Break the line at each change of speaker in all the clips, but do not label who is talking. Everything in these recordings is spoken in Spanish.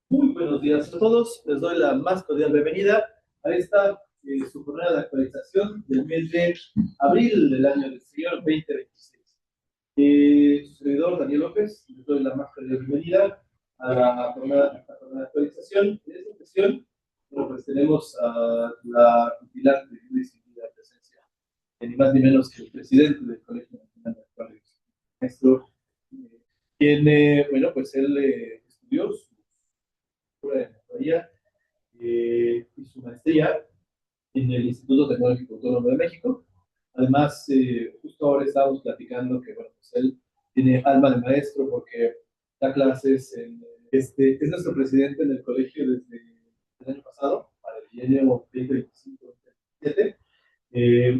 Muy buenos días a todos. Les doy la más cordial bienvenida a esta su jornada de actualización del mes de abril del año del señor 2026. Su servidor Daniel López, les doy la más cordial bienvenida a la jornada de actualización. En esta sesión, bueno, pues tenemos a la vigilante y distinguida presencia, ni más ni menos que el presidente del Colegio Nacional de Actuarios, maestro, quien, bueno, pues él estudió su de Actuaría y su maestría en el Instituto Tecnológico Autónomo de México. Además, justo ahora estamos platicando que, bueno, pues él tiene alma de maestro porque da clases es nuestro presidente en el colegio desde el año pasado, para el bienio 2025-2027.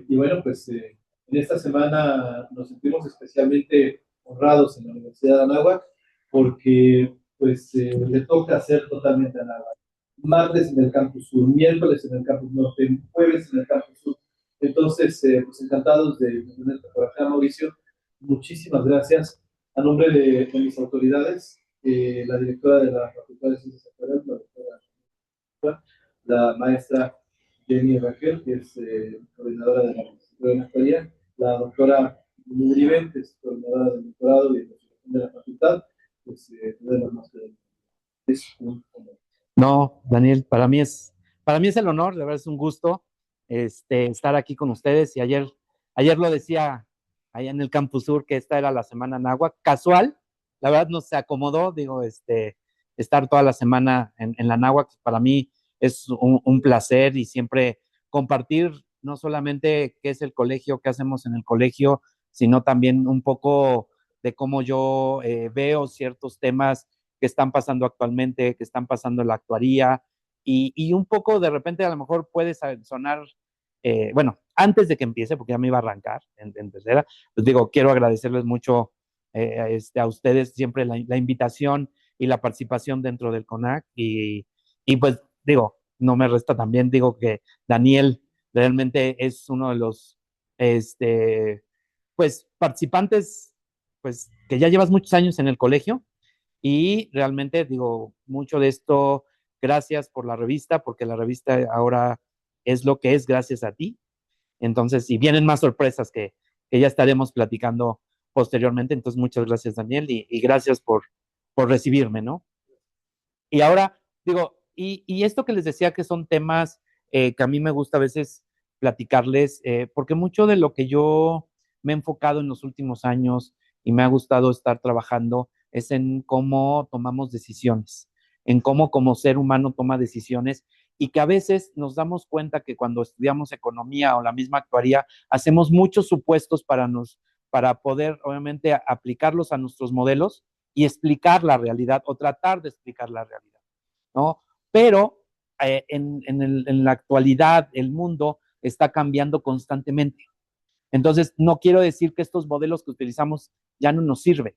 Y bueno, pues en esta semana nos sentimos especialmente honrados en la Universidad de Anáhuac porque pues le toca hacer totalmente Anáhuac. Martes en el campus sur, miércoles en el campus norte, jueves en el campus sur. Entonces, pues encantados de tenerte por acá, Mauricio. Muchísimas gracias. A nombre de mis autoridades, la directora de la Facultad de Ciencias Actuariales, la doctora la maestra Jenny Raquel, que es coordinadora de la Licenciatura en Actuaría, la doctora Uribe, que es coordinadora del doctorado y de la facultad, pues de las más es un honor.
No, Daniel, para mí es el honor, de verdad es un gusto estar aquí con ustedes. Y ayer lo decía allá en el Campus Sur que esta era la semana náhuatl, casual, la verdad no se acomodó, digo, estar toda la semana en la náhuatl, para mí es un placer y siempre compartir no solamente qué es el colegio, qué hacemos en el colegio, sino también un poco de cómo yo veo ciertos temas que están pasando actualmente, que están pasando en la actuaría, y un poco de repente a lo mejor puede sonar, bueno, antes de que empiece, porque ya me iba a arrancar en tercera, pues digo, quiero agradecerles mucho a ustedes siempre la invitación y la participación dentro del CONAC, y pues digo, no me resta también, digo que Daniel realmente es uno de los, pues, participantes, pues, que ya llevas muchos años en el colegio, y realmente digo, mucho de esto, gracias por la revista, porque la revista ahora es lo que es gracias a ti. Entonces, y vienen más sorpresas que ya estaremos platicando posteriormente. Entonces, muchas gracias, Daniel, y gracias por recibirme, ¿no? Y ahora, digo, y esto que les decía que son temas que a mí me gusta a veces platicarles, porque mucho de lo que yo me he enfocado en los últimos años y me ha gustado estar trabajando es en cómo tomamos decisiones, en cómo como ser humano toma decisiones, y que a veces nos damos cuenta que cuando estudiamos economía o la misma actuaría, hacemos muchos supuestos para poder, obviamente, aplicarlos a nuestros modelos y explicar la realidad o tratar de explicar la realidad, ¿no? Pero en la actualidad el mundo está cambiando constantemente. Entonces, no quiero decir que estos modelos que utilizamos ya no nos sirven,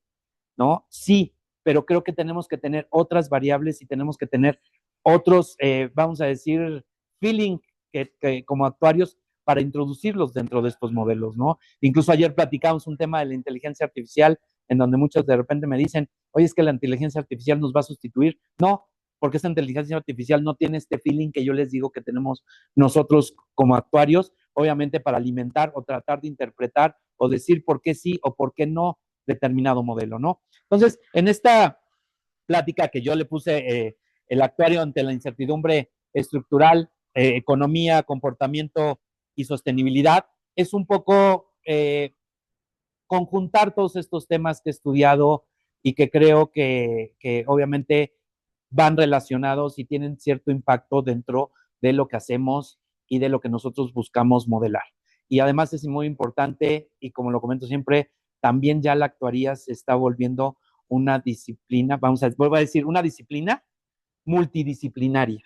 ¿no? Sí, pero creo que tenemos que tener otras variables y tenemos que tener otros, vamos a decir, feeling como actuarios para introducirlos dentro de estos modelos, ¿no? Incluso ayer platicamos un tema de la inteligencia artificial, en donde muchos de repente me dicen, oye, es que la inteligencia artificial nos va a sustituir. No, porque esa inteligencia artificial no tiene este feeling que yo les digo que tenemos nosotros como actuarios, obviamente para alimentar o tratar de interpretar o decir por qué sí o por qué no determinado modelo, ¿no? Entonces, en esta plática que yo le puse, el actuario ante la incertidumbre estructural, economía, comportamiento y sostenibilidad, es un poco conjuntar todos estos temas que he estudiado y que creo que obviamente van relacionados y tienen cierto impacto dentro de lo que hacemos y de lo que nosotros buscamos modelar. Y además es muy importante, y como lo comento siempre, también ya la actuaría se está volviendo una disciplina, vuelvo a decir, una disciplina multidisciplinaria.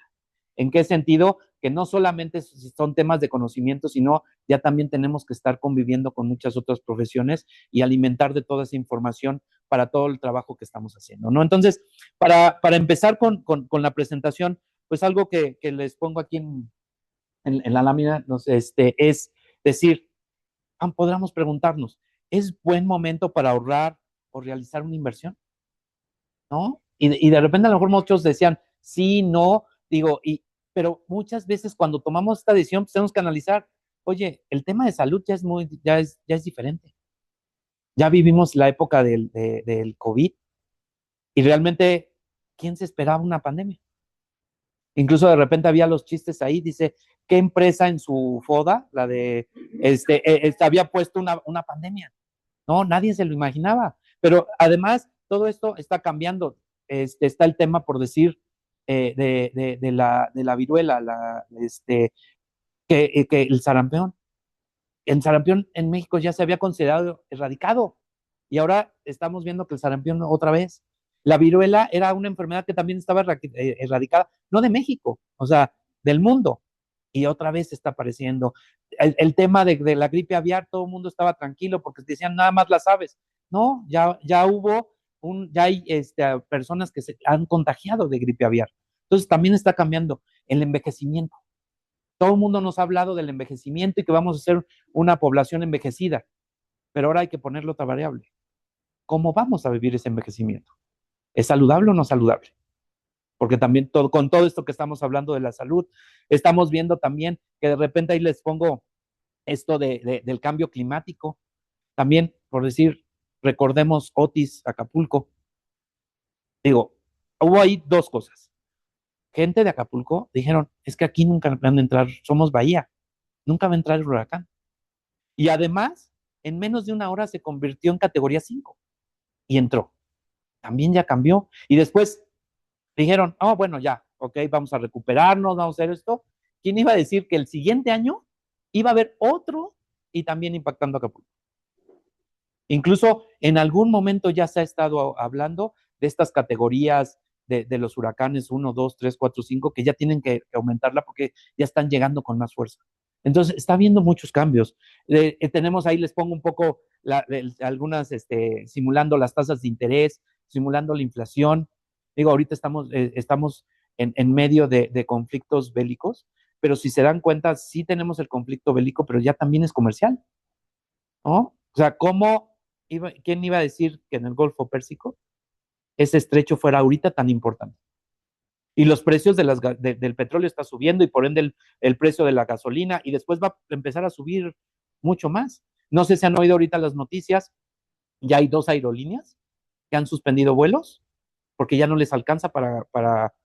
¿En qué sentido? Que no solamente son temas de conocimiento, sino ya también tenemos que estar conviviendo con muchas otras profesiones y alimentar de toda esa información para todo el trabajo que estamos haciendo, ¿no? Entonces, para empezar con la presentación, pues algo que les pongo aquí en la lámina, no sé, es decir, podríamos preguntarnos, ¿es buen momento para ahorrar o realizar una inversión? ¿No? Y de repente a lo mejor muchos decían, sí, no, digo, pero muchas veces cuando tomamos esta decisión, pues tenemos que analizar, oye, el tema de salud ya es diferente. Ya vivimos la época del COVID y realmente, ¿quién se esperaba una pandemia? Incluso de repente había los chistes ahí, dice, ¿qué empresa en su FODA, la de, había puesto una pandemia? No, nadie se lo imaginaba. Pero además, todo esto está cambiando. Está el tema, por decir, de la viruela, que el sarampión. El sarampión en México ya se había considerado erradicado y ahora estamos viendo que el sarampión otra vez. La viruela era una enfermedad que también estaba erradicada, no de México, o sea, del mundo, y otra vez está apareciendo. El tema de la gripe aviar, todo el mundo estaba tranquilo porque decían nada más las aves. No, ya hubo, ya hay personas que se han contagiado de gripe aviar. Entonces también está cambiando el envejecimiento. Todo el mundo nos ha hablado del envejecimiento y que vamos a ser una población envejecida, pero ahora hay que ponerle otra variable. ¿Cómo vamos a vivir ese envejecimiento? ¿Es saludable o no saludable? Porque también con todo esto que estamos hablando de la salud, estamos viendo también que de repente ahí les pongo esto del cambio climático. También, por decir, recordemos Otis, Acapulco. Digo, hubo ahí dos cosas. Gente de Acapulco dijeron, es que aquí nunca van a entrar, somos bahía, nunca va a entrar el huracán. Y además, en menos de una hora se convirtió en categoría 5 y entró. También ya cambió. Y después dijeron, oh, bueno, ya, ok, vamos a recuperarnos, vamos a hacer esto. ¿Quién iba a decir que el siguiente año iba a haber otro y también impactando a Acapulco? Incluso en algún momento ya se ha estado hablando de estas categorías de los huracanes 1, 2, 3, 4, 5, que ya tienen que aumentarla porque ya están llegando con más fuerza. Entonces, está habiendo muchos cambios. Tenemos ahí, les pongo un poco algunas, simulando las tasas de interés, simulando la inflación. Digo, ahorita estamos en medio de conflictos bélicos, pero si se dan cuenta, sí tenemos el conflicto bélico, pero ya también es comercial, ¿no? O sea, ¿quién iba a decir que en el Golfo Pérsico ese estrecho fuera ahorita tan importante? Y los precios del petróleo está subiendo y por ende el precio de la gasolina y después va a empezar a subir mucho más. No sé si han oído ahorita las noticias, ya hay 2 aerolíneas que han suspendido vuelos porque ya no les alcanza para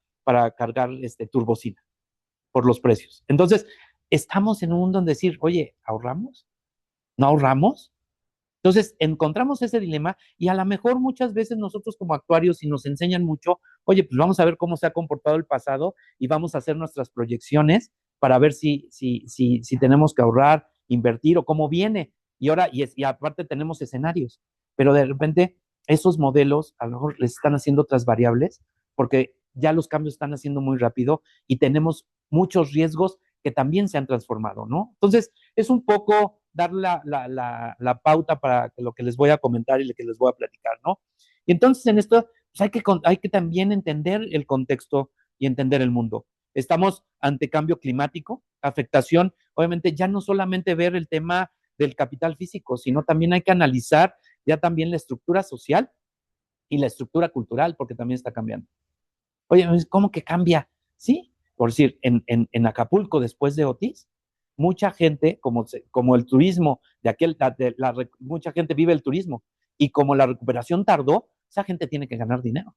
cargar turbocina por los precios. Entonces, estamos en un mundo en decir, oye, ¿ahorramos? ¿No ahorramos? Entonces, encontramos ese dilema y a lo mejor muchas veces nosotros como actuarios, si nos enseñan mucho, oye, pues vamos a ver cómo se ha comportado el pasado y vamos a hacer nuestras proyecciones para ver si tenemos que ahorrar, invertir o cómo viene. Y ahora, y aparte tenemos escenarios, pero de repente esos modelos a lo mejor les están haciendo otras variables porque ya los cambios están haciendo muy rápido y tenemos muchos riesgos que también se han transformado, ¿no? Entonces, es un poco dar la pauta para lo que les voy a comentar y lo que les voy a platicar, ¿no? Y entonces en esto pues hay que también entender el contexto y entender el mundo. Estamos ante cambio climático, afectación, obviamente ya no solamente ver el tema del capital físico, sino también hay que analizar ya también la estructura social y la estructura cultural, porque también está cambiando. Oye, ¿cómo que cambia? Sí, por decir, en Acapulco, después de Otis, mucha gente, como el turismo, mucha gente vive el turismo, y como la recuperación tardó, esa gente tiene que ganar dinero.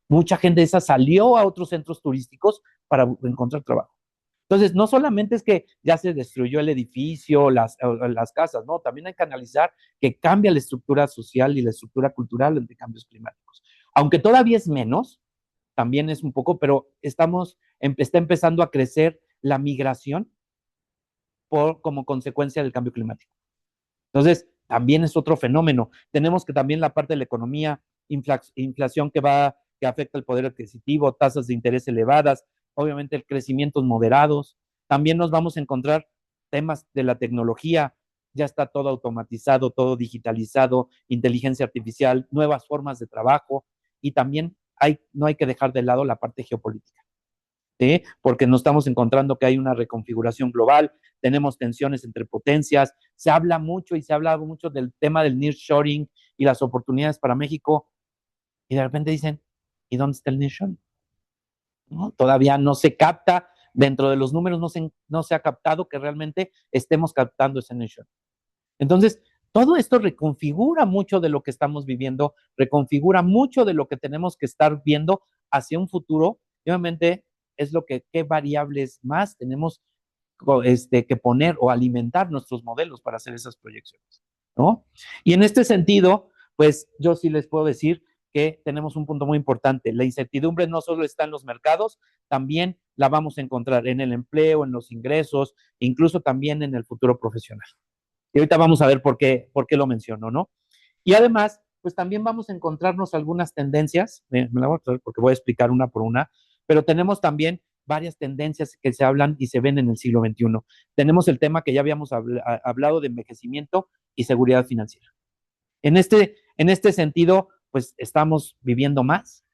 Mucha gente de esa salió a otros centros turísticos para encontrar trabajo. Entonces, no solamente es que ya se destruyó el edificio, las casas, no, también hay que analizar que cambia la estructura social y la estructura cultural ante cambios climáticos. Aunque todavía es menos, también es un poco, pero está empezando a crecer la migración como consecuencia del cambio climático. Entonces, también es otro fenómeno. Tenemos que también la parte de la economía, inflación que afecta el poder adquisitivo, tasas de interés elevadas, obviamente crecimientos moderados. También nos vamos a encontrar temas de la tecnología, ya está todo automatizado, todo digitalizado, inteligencia artificial, nuevas formas de trabajo y también no hay que dejar de lado la parte geopolítica. ¿Sí? Porque nos estamos encontrando que hay una reconfiguración global, tenemos tensiones entre potencias, se habla mucho y se ha hablado mucho del tema del nearshoring y las oportunidades para México, y de repente dicen, ¿y dónde está el nearshoring? ¿no? Todavía no se capta, dentro de los números no se ha captado que realmente estemos captando ese nearshoring. Entonces, todo esto reconfigura mucho de lo que estamos viviendo, reconfigura mucho de lo que tenemos que estar viendo hacia un futuro. Y obviamente es lo que, qué variables más tenemos que poner o alimentar nuestros modelos para hacer esas proyecciones, ¿no? Y en este sentido, pues yo sí les puedo decir que tenemos un punto muy importante. La incertidumbre no solo está en los mercados, también la vamos a encontrar en el empleo, en los ingresos, incluso también en el futuro profesional. Y ahorita vamos a ver por qué lo menciono, ¿no? Y además, pues también vamos a encontrarnos algunas tendencias, me la voy a traer porque voy a explicar una por una, pero tenemos también varias tendencias que se hablan y se ven en el siglo XXI. Tenemos el tema que ya habíamos hablado de envejecimiento y seguridad financiera. En este sentido, pues estamos viviendo más,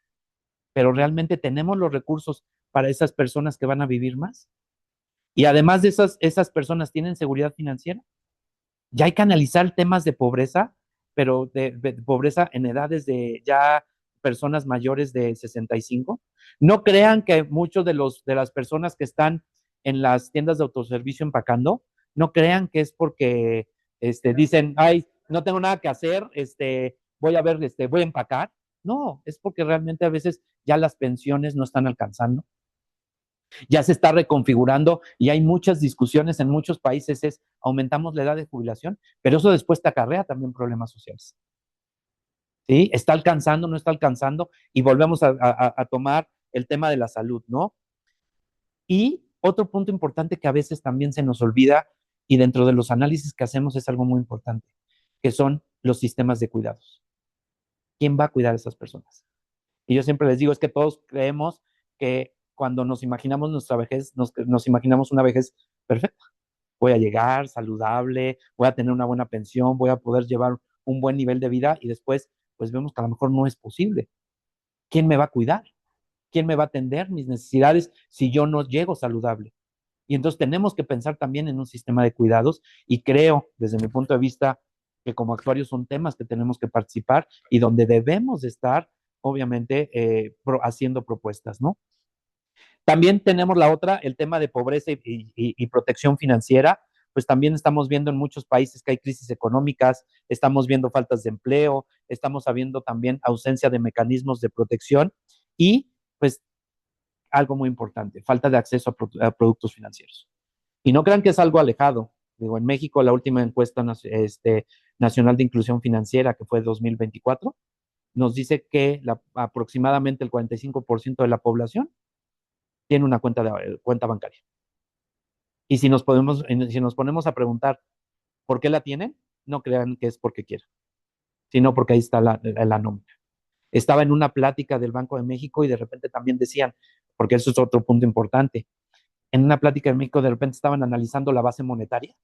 pero realmente tenemos los recursos para esas personas que van a vivir más. Y además de esas personas tienen seguridad financiera. Ya hay que analizar temas de pobreza, pero de pobreza en edades de ya personas mayores de 65. No crean que muchos de las personas que están en las tiendas de autoservicio empacando, no crean que es porque dicen, ay, no tengo nada que hacer, voy a ver, voy a empacar. No, es porque realmente a veces ya las pensiones no están alcanzando, ya se está reconfigurando y hay muchas discusiones en muchos países, es aumentamos la edad de jubilación, pero eso después te acarrea también problemas sociales. ¿Sí? ¿Está alcanzando, no está alcanzando? Y volvemos a tomar el tema de la salud, ¿no? Y otro punto importante que a veces también se nos olvida y dentro de los análisis que hacemos es algo muy importante, que son los sistemas de cuidados. ¿Quién va a cuidar a esas personas? Y yo siempre les digo, es que todos creemos que cuando nos imaginamos nuestra vejez, nos imaginamos una vejez perfecta. Voy a llegar saludable, voy a tener una buena pensión, voy a poder llevar un buen nivel de vida y después, pues vemos que a lo mejor no es posible. ¿Quién me va a cuidar? ¿Quién me va a atender mis necesidades si yo no llego saludable? Y entonces tenemos que pensar también en un sistema de cuidados y creo, desde mi punto de vista, que como actuarios son temas que tenemos que participar y donde debemos de estar, obviamente, haciendo propuestas, ¿no? También tenemos la otra, el tema de pobreza y protección financiera, pues también estamos viendo en muchos países que hay crisis económicas, estamos viendo faltas de empleo, estamos viendo también ausencia de mecanismos de protección y pues algo muy importante, falta de acceso a productos financieros. Y no crean que es algo alejado. Digo, en México la última encuesta nacional de inclusión financiera, que fue 2024, nos dice que aproximadamente el 45% de la población tiene una cuenta bancaria. Y si nos ponemos a preguntar por qué la tienen, no crean que es porque quieren, sino porque ahí está la nómina. Estaba en una plática del Banco de México y de repente también decían, porque eso es otro punto importante, en una plática de México de repente estaban analizando la base monetaria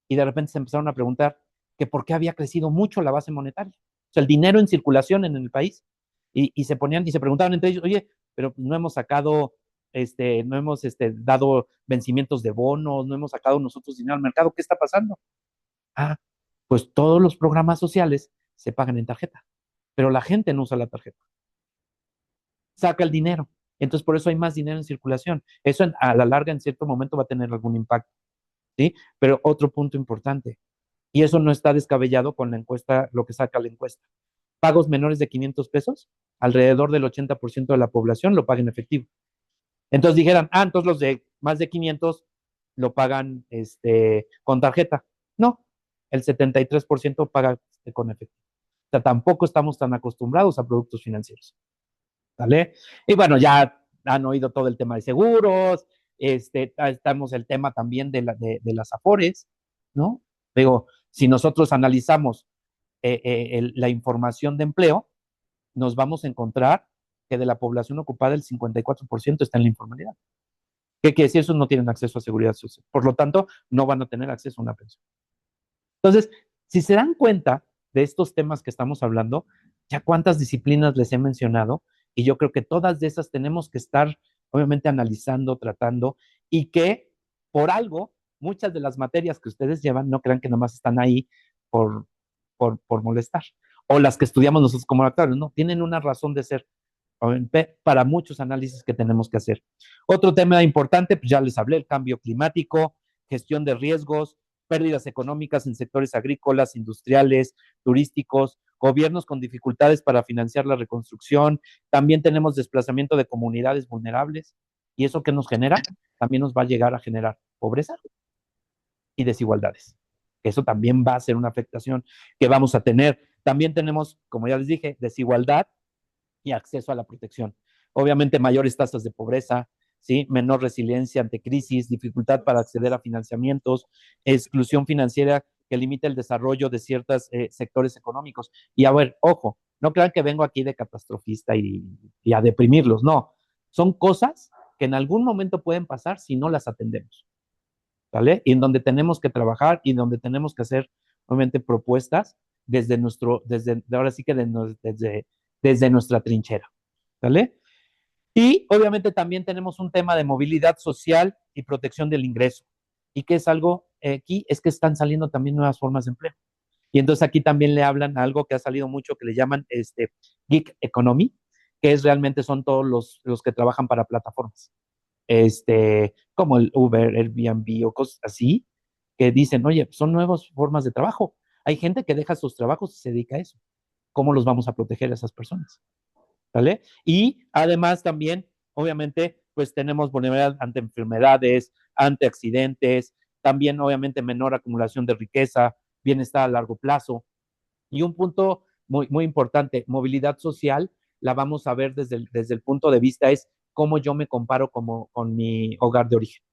y de repente se empezaron a preguntar que por qué había crecido mucho la base monetaria, o sea, el dinero en circulación en el país. Y se ponían y se preguntaban entre ellos, oye, pero no hemos sacado, no hemos dado vencimientos de bonos, no hemos sacado nosotros dinero al mercado, ¿qué está pasando? Ah, pues todos los programas sociales se pagan en tarjeta, pero la gente no usa la tarjeta, saca el dinero. Entonces, por eso hay más dinero en circulación. Eso a la larga, en cierto momento, va a tener algún impacto, ¿sí? Pero otro punto importante, y eso no está descabellado con la encuesta, lo que saca la encuesta. Pagos menores de 500 pesos, alrededor del 80% de la población lo paga en efectivo. Entonces dijeran, entonces los de más de 500 lo pagan con tarjeta. No, el 73% paga con efectivo. O sea, tampoco estamos tan acostumbrados a productos financieros. ¿Vale? Y bueno, ya han oído todo el tema de seguros, estamos el tema también de las afores, ¿no? Digo, si nosotros analizamos la información de empleo, nos vamos a encontrar que de la población ocupada el 54% está en la informalidad. ¿Qué quiere decir? Esos no tienen acceso a seguridad social. Por lo tanto, no van a tener acceso a una pensión. Entonces, si se dan cuenta de estos temas que estamos hablando, ya cuántas disciplinas les he mencionado, y yo creo que todas de esas tenemos que estar, obviamente, analizando, tratando, y que por algo, muchas de las materias que ustedes llevan, no crean que nomás están ahí por molestar, o las que estudiamos nosotros como actores, no, tienen una razón de ser. para muchos análisis que tenemos que hacer. Otro tema importante, pues ya les hablé, el cambio climático, gestión de riesgos, pérdidas económicas en sectores agrícolas, industriales, turísticos, gobiernos con dificultades para financiar la reconstrucción, también tenemos desplazamiento de comunidades vulnerables, y eso que nos genera, también nos va a llegar a generar pobreza y desigualdades. Eso también va a ser una afectación que vamos a tener. También tenemos, como ya les dije, desigualdad y acceso a la protección. Obviamente mayores tasas de pobreza, ¿sí? Menor resiliencia ante crisis, dificultad para acceder a financiamientos, exclusión financiera que limita el desarrollo de ciertos sectores económicos. Y a ver, ojo, no crean que vengo aquí de catastrofista y a deprimirlos, no. Son cosas que en algún momento pueden pasar si no las atendemos, ¿vale? Y en donde tenemos que trabajar y donde tenemos que hacer, obviamente, propuestas ahora sí que desde nuestra trinchera, ¿vale? Y obviamente también tenemos un tema de movilidad social y protección del ingreso. Y que es algo aquí, es que están saliendo también nuevas formas de empleo. Y entonces aquí también le hablan a algo que ha salido mucho que le llaman gig economy, que es realmente son todos los que trabajan para plataformas, como el Uber, Airbnb o cosas así, que dicen, oye, son nuevas formas de trabajo. Hay gente que deja sus trabajos y se dedica a eso. ¿Cómo los vamos a proteger a esas personas? ¿Vale? Y además también, obviamente, pues tenemos vulnerabilidad ante enfermedades, ante accidentes, también obviamente menor acumulación de riqueza, bienestar a largo plazo. Y un punto muy, muy importante, movilidad social, la vamos a ver desde el punto de vista es cómo yo me comparo con mi hogar de origen.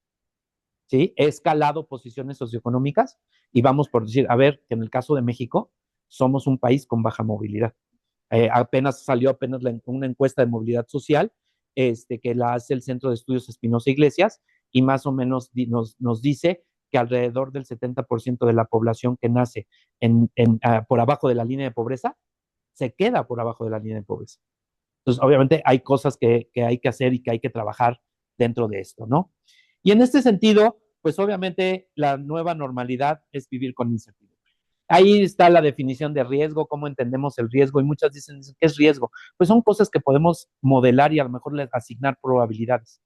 ¿Sí? He escalado posiciones socioeconómicas y vamos por decir, a ver, que en el caso de México somos un país con baja movilidad. Apenas salió una encuesta de movilidad social que la hace el Centro de Estudios Espinosa Iglesias y más o menos nos dice que alrededor del 70% de la población que nace por abajo de la línea de pobreza se queda por abajo de la línea de pobreza. Entonces, obviamente hay cosas que hay que hacer y que hay que trabajar dentro de esto, ¿no? Y en este sentido, pues obviamente la nueva normalidad es vivir con incertidumbre. Ahí está la definición de riesgo, cómo entendemos el riesgo, y muchas dicen, ¿qué es riesgo? Pues son cosas que podemos modelar y a lo mejor les asignar probabilidades,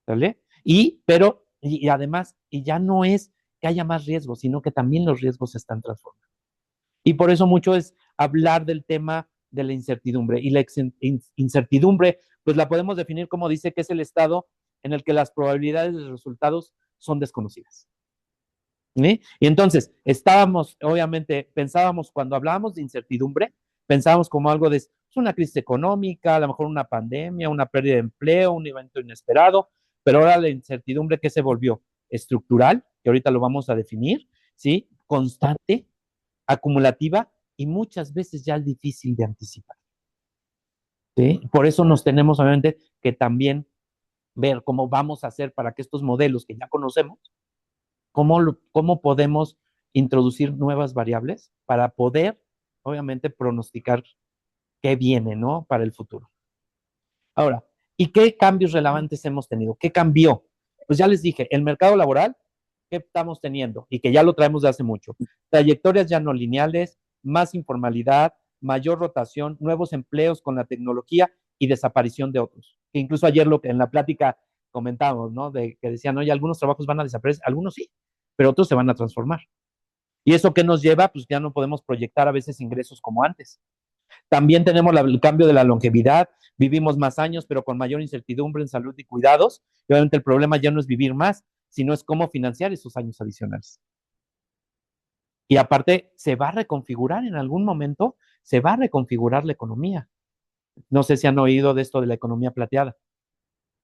¿vale? Y además, y ya no es que haya más riesgos, sino que también los riesgos se están transformando. Y por eso mucho es hablar del tema de la incertidumbre. Y la incertidumbre, pues la podemos definir como dice que es el estado en el que las probabilidades de resultados son desconocidas. ¿Sí? Y entonces, obviamente, pensábamos, cuando hablábamos de incertidumbre, pensábamos como algo de una crisis económica, a lo mejor una pandemia, una pérdida de empleo, un evento inesperado, pero ahora la incertidumbre que se volvió estructural, que ahorita lo vamos a definir, ¿sí? Constante, acumulativa y muchas veces ya es difícil de anticipar. ¿Sí? Por eso nos tenemos, obviamente, que también ver cómo vamos a hacer para que estos modelos que ya conocemos, cómo podemos introducir nuevas variables para poder, obviamente, pronosticar qué viene, ¿no? Para el futuro. Ahora, ¿y qué cambios relevantes hemos tenido? ¿Qué cambió? Pues ya les dije, el mercado laboral, ¿qué estamos teniendo? Y que ya lo traemos de hace mucho. Trayectorias ya no lineales, más informalidad, mayor rotación, nuevos empleos con la tecnología y desaparición de otros. Que incluso ayer en la plática comentábamos, ¿no? Que decían, oye, algunos trabajos van a desaparecer, algunos sí, pero otros se van a transformar. ¿Y eso qué nos lleva? Pues ya no podemos proyectar a veces ingresos como antes. También tenemos el cambio de la longevidad, vivimos más años, pero con mayor incertidumbre en salud y cuidados. Y obviamente el problema ya no es vivir más, sino es cómo financiar esos años adicionales. Y aparte, se va a reconfigurar en algún momento, se va a reconfigurar la economía. No sé si han oído de esto de la economía plateada.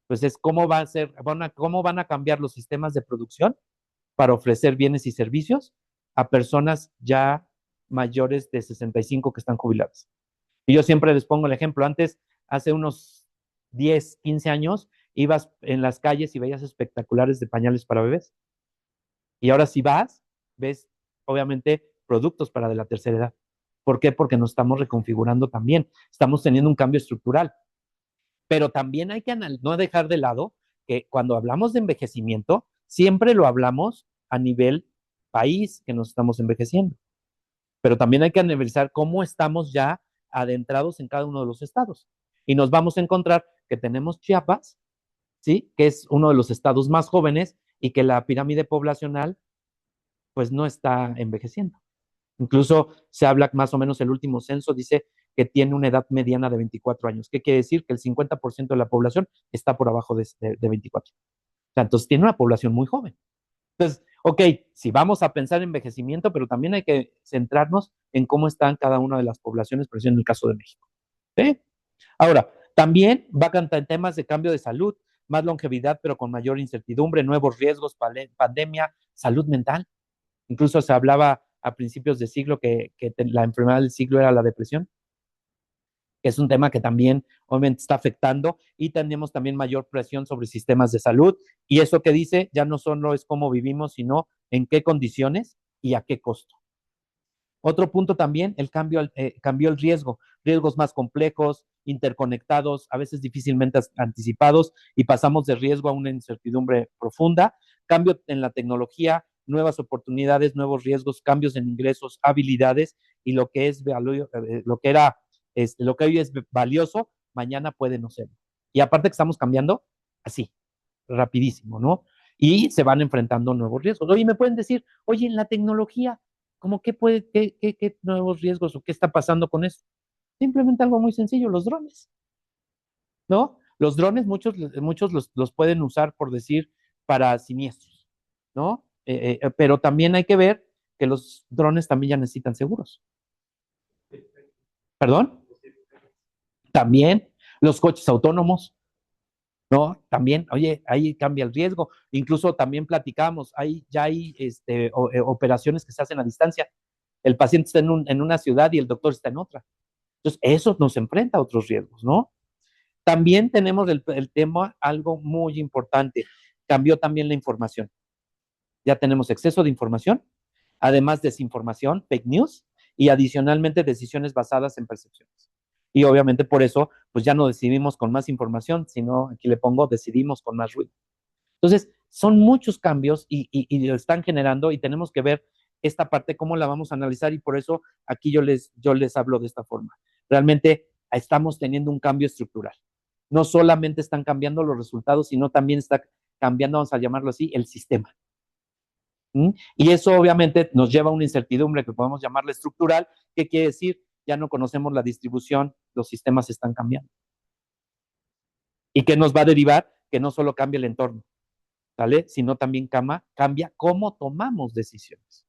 Pues es cómo va a ser, cómo van a cambiar los sistemas de producción para ofrecer bienes y servicios a personas ya mayores de 65 que están jubiladas. Y yo siempre les pongo el ejemplo. Antes, hace unos 10, 15 años, ibas en las calles y veías espectaculares de pañales para bebés. Y ahora si vas, ves, obviamente, productos para de la tercera edad. ¿Por qué? Porque nos estamos reconfigurando también. Estamos teniendo un cambio estructural. Pero también hay que no dejar de lado que cuando hablamos de envejecimiento, siempre lo hablamos a nivel país que nos estamos envejeciendo. Pero también hay que analizar cómo estamos ya adentrados en cada uno de los estados. Y nos vamos a encontrar que tenemos Chiapas, ¿sí? Que es uno de los estados más jóvenes y que la pirámide poblacional pues no está envejeciendo. Incluso se habla más o menos el último censo dice que tiene una edad mediana de 24 años. ¿Qué quiere decir? Que el 50% de la población está por abajo de 24. O sea, entonces tiene una población muy joven. Entonces, ok, si vamos a pensar en envejecimiento, pero también hay que centrarnos en cómo están cada una de las poblaciones, por ejemplo, en el caso de México. ¿Sí? Ahora, también va a cantar temas de cambio de salud, más longevidad, pero con mayor incertidumbre, nuevos riesgos, pandemia, salud mental. Incluso se hablaba a principios de siglo que la enfermedad del siglo era la depresión, que es un tema que también obviamente está afectando y tenemos también mayor presión sobre sistemas de salud. Y eso que dice ya no solo es cómo vivimos, sino en qué condiciones y a qué costo. Otro punto también, cambió el riesgo, riesgos más complejos, interconectados, a veces difícilmente anticipados y pasamos de riesgo a una incertidumbre profunda, cambio en la tecnología, nuevas oportunidades, nuevos riesgos, cambios en ingresos, habilidades y lo que es lo que era, lo que hoy es valioso, mañana puede no ser. Y aparte que estamos cambiando así, rapidísimo, ¿no? Y se van enfrentando nuevos riesgos. Oye, me pueden decir, oye, en la tecnología, ¿cómo qué nuevos riesgos o qué está pasando con eso? Simplemente algo muy sencillo, los drones, ¿no? Los drones muchos los pueden usar, por decir, para siniestros, ¿no? Pero también hay que ver que los drones también ya necesitan seguros. ¿Perdón? También los coches autónomos, ¿no? También, oye, ahí cambia el riesgo. Incluso también platicamos, ya hay operaciones que se hacen a distancia. El paciente está en una ciudad y el doctor está en otra. Entonces, eso nos enfrenta a otros riesgos, ¿no? También tenemos el tema, algo muy importante, cambió también la información. Ya tenemos exceso de información, además desinformación, fake news, y adicionalmente decisiones basadas en percepciones. Y obviamente por eso, pues ya no decidimos con más información, sino aquí le pongo, decidimos con más ruido. Entonces, son muchos cambios y lo están generando y tenemos que ver esta parte, cómo la vamos a analizar y por eso aquí yo les hablo de esta forma. Realmente estamos teniendo un cambio estructural. No solamente están cambiando los resultados, sino también está cambiando, vamos a llamarlo así, el sistema. ¿Mm? Y eso obviamente nos lleva a una incertidumbre que podemos llamarla estructural. ¿Qué quiere decir? Ya no conocemos la distribución, los sistemas están cambiando. ¿Y qué nos va a derivar? Que no solo cambia el entorno, ¿vale? Sino también cambia cómo tomamos decisiones.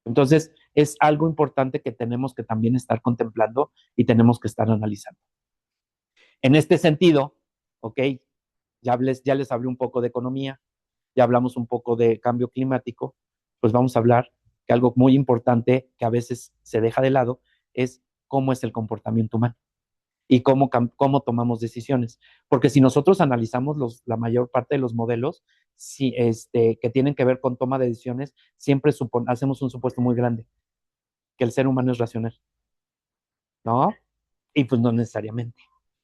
Entonces, es algo importante que tenemos que también estar contemplando y tenemos que estar analizando. En este sentido, ok, ya les hablé un poco de economía, ya hablamos un poco de cambio climático, pues vamos a hablar que algo muy importante que a veces se deja de lado es cómo es el comportamiento humano y cómo tomamos decisiones. Porque si nosotros analizamos la mayor parte de los modelos que tienen que ver con toma de decisiones, siempre hacemos un supuesto muy grande, que el ser humano es racional, ¿no? Y pues no necesariamente.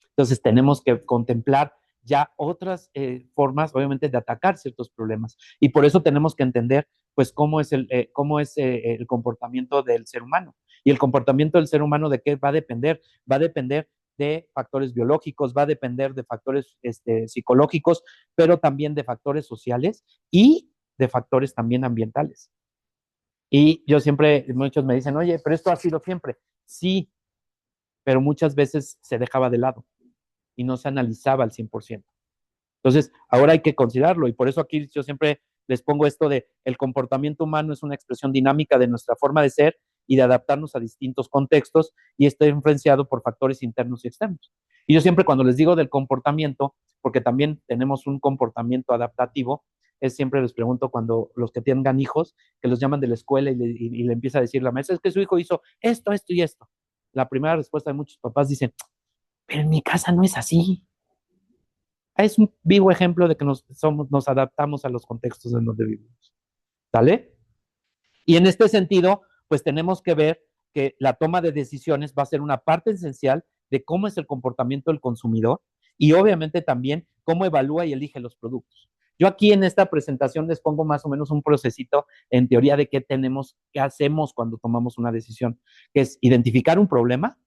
Entonces tenemos que contemplar ya otras formas, obviamente, de atacar ciertos problemas. Y por eso tenemos que entender, pues, cómo es el comportamiento del ser humano. Y el comportamiento del ser humano, ¿de qué va a depender? Va a depender de factores biológicos, va a depender de factores psicológicos, pero también de factores sociales y de factores también ambientales. Y yo siempre, muchos me dicen, oye, pero esto ha sido siempre. Sí, pero muchas veces se dejaba de lado y no se analizaba al 100%. Entonces, ahora hay que considerarlo y por eso aquí yo siempre les pongo esto de el comportamiento humano es una expresión dinámica de nuestra forma de ser y de adaptarnos a distintos contextos y está influenciado por factores internos y externos. Y yo siempre cuando les digo del comportamiento, porque también tenemos un comportamiento adaptativo, es siempre les pregunto cuando los que tengan hijos, que los llaman de la escuela y le empieza a decir la maestra, es que su hijo hizo esto, esto y esto. La primera respuesta de muchos papás dicen, pero en mi casa no es así. Es un vivo ejemplo de que nos adaptamos a los contextos en donde vivimos. ¿Sale? Y en este sentido, pues tenemos que ver que la toma de decisiones va a ser una parte esencial de cómo es el comportamiento del consumidor y obviamente también cómo evalúa y elige los productos. Yo aquí en esta presentación les pongo más o menos un procesito en teoría de qué hacemos cuando tomamos una decisión, que es identificar un problema,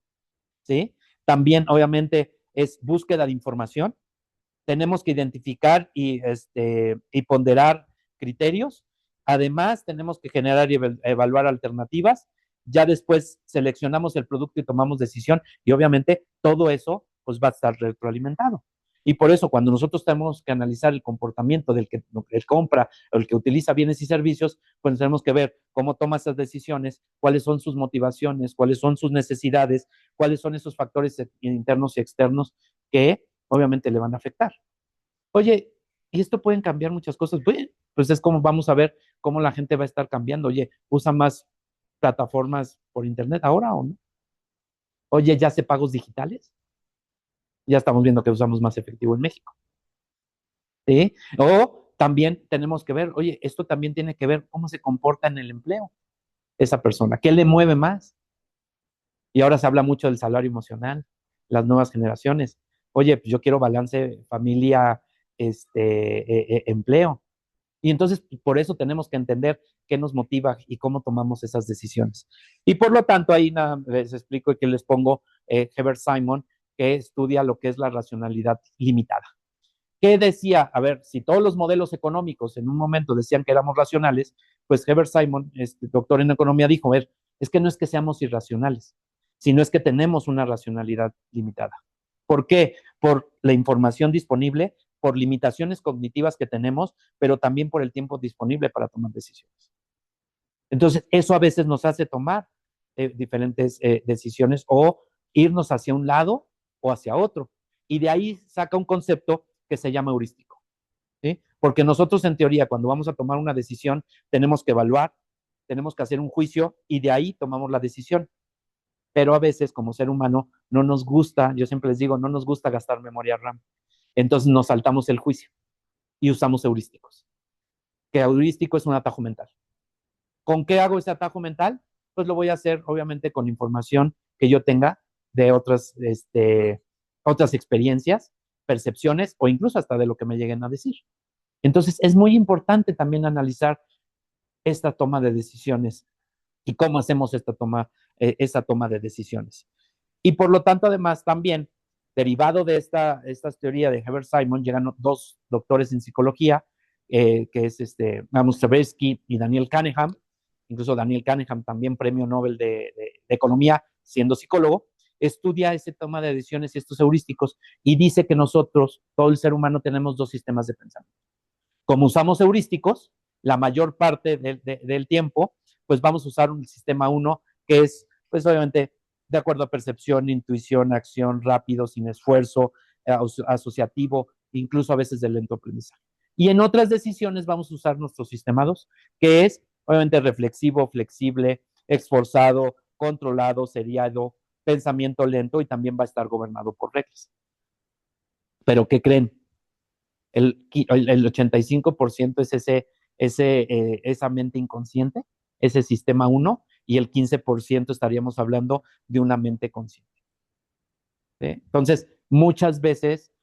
¿sí? También, obviamente, es búsqueda de información. Tenemos que identificar y ponderar criterios. Además, tenemos que generar y evaluar alternativas. Ya después seleccionamos el producto y tomamos decisión. Y obviamente todo eso pues va a estar retroalimentado. Y por eso cuando nosotros tenemos que analizar el comportamiento del que el compra o el que utiliza bienes y servicios, pues tenemos que ver cómo toma esas decisiones, cuáles son sus motivaciones, cuáles son sus necesidades, cuáles son esos factores internos y externos que obviamente le van a afectar. Oye, y esto pueden cambiar muchas cosas. Pues es como vamos a ver cómo la gente va a estar cambiando. Oye, ¿usa más plataformas por internet ahora o no? Oye, ¿ya hace pagos digitales? Ya estamos viendo que usamos más efectivo en México. ¿Sí? O también tenemos que ver, oye, esto también tiene que ver cómo se comporta en el empleo esa persona, qué le mueve más. Y ahora se habla mucho del salario emocional, las nuevas generaciones. Oye, pues yo quiero balance familia, empleo. Y entonces, por eso tenemos que entender qué nos motiva y cómo tomamos esas decisiones. Y por lo tanto, ahí nada, les explico y que les pongo Herbert Simon, que estudia lo que es la racionalidad limitada. ¿Qué decía? A ver, si todos los modelos económicos en un momento decían que éramos racionales, pues Herbert Simon, doctor en economía, dijo, a ver, es que no es que seamos irracionales, sino es que tenemos una racionalidad limitada. ¿Por qué? Por la información disponible, por limitaciones cognitivas que tenemos, pero también por el tiempo disponible para tomar decisiones. Entonces, eso a veces nos hace tomar diferentes decisiones o irnos hacia un lado o hacia otro. Y de ahí saca un concepto que se llama heurístico. ¿Sí? Porque nosotros en teoría, cuando vamos a tomar una decisión, tenemos que evaluar, tenemos que hacer un juicio y de ahí tomamos la decisión. Pero a veces, como ser humano, no nos gusta, yo siempre les digo, no nos gusta gastar memoria RAM. Entonces nos saltamos el juicio y usamos heurísticos. Que heurístico es un atajo mental. ¿Con qué hago ese atajo mental? Pues lo voy a hacer, obviamente, con información que yo tenga de otras experiencias, percepciones o incluso hasta de lo que me lleguen a decir. Entonces, es muy importante también analizar esta toma de decisiones y cómo hacemos esta toma de decisiones. Y por lo tanto, además, también, derivado de esta teoría de Herbert Simon, llegan dos doctores en psicología, que es Amos Tversky y Daniel Kahneman, incluso Daniel Kahneman, también premio Nobel de Economía, siendo psicólogo, estudia ese toma de decisiones y estos heurísticos y dice que nosotros, todo el ser humano, tenemos dos sistemas de pensamiento. Como usamos heurísticos, la mayor parte del tiempo, pues vamos a usar un sistema 1 que es, pues obviamente, de acuerdo a percepción, intuición, acción, rápido, sin esfuerzo, asociativo, incluso a veces de lento aprendizaje. Y en otras decisiones vamos a usar nuestro sistema 2, que es obviamente reflexivo, flexible, esforzado, controlado, seriado, pensamiento lento y también va a estar gobernado por reglas. Pero ¿qué creen? El 85% es esa mente inconsciente, ese sistema 1, y el 15% estaríamos hablando de una mente consciente. ¿Sí? Entonces, muchas veces,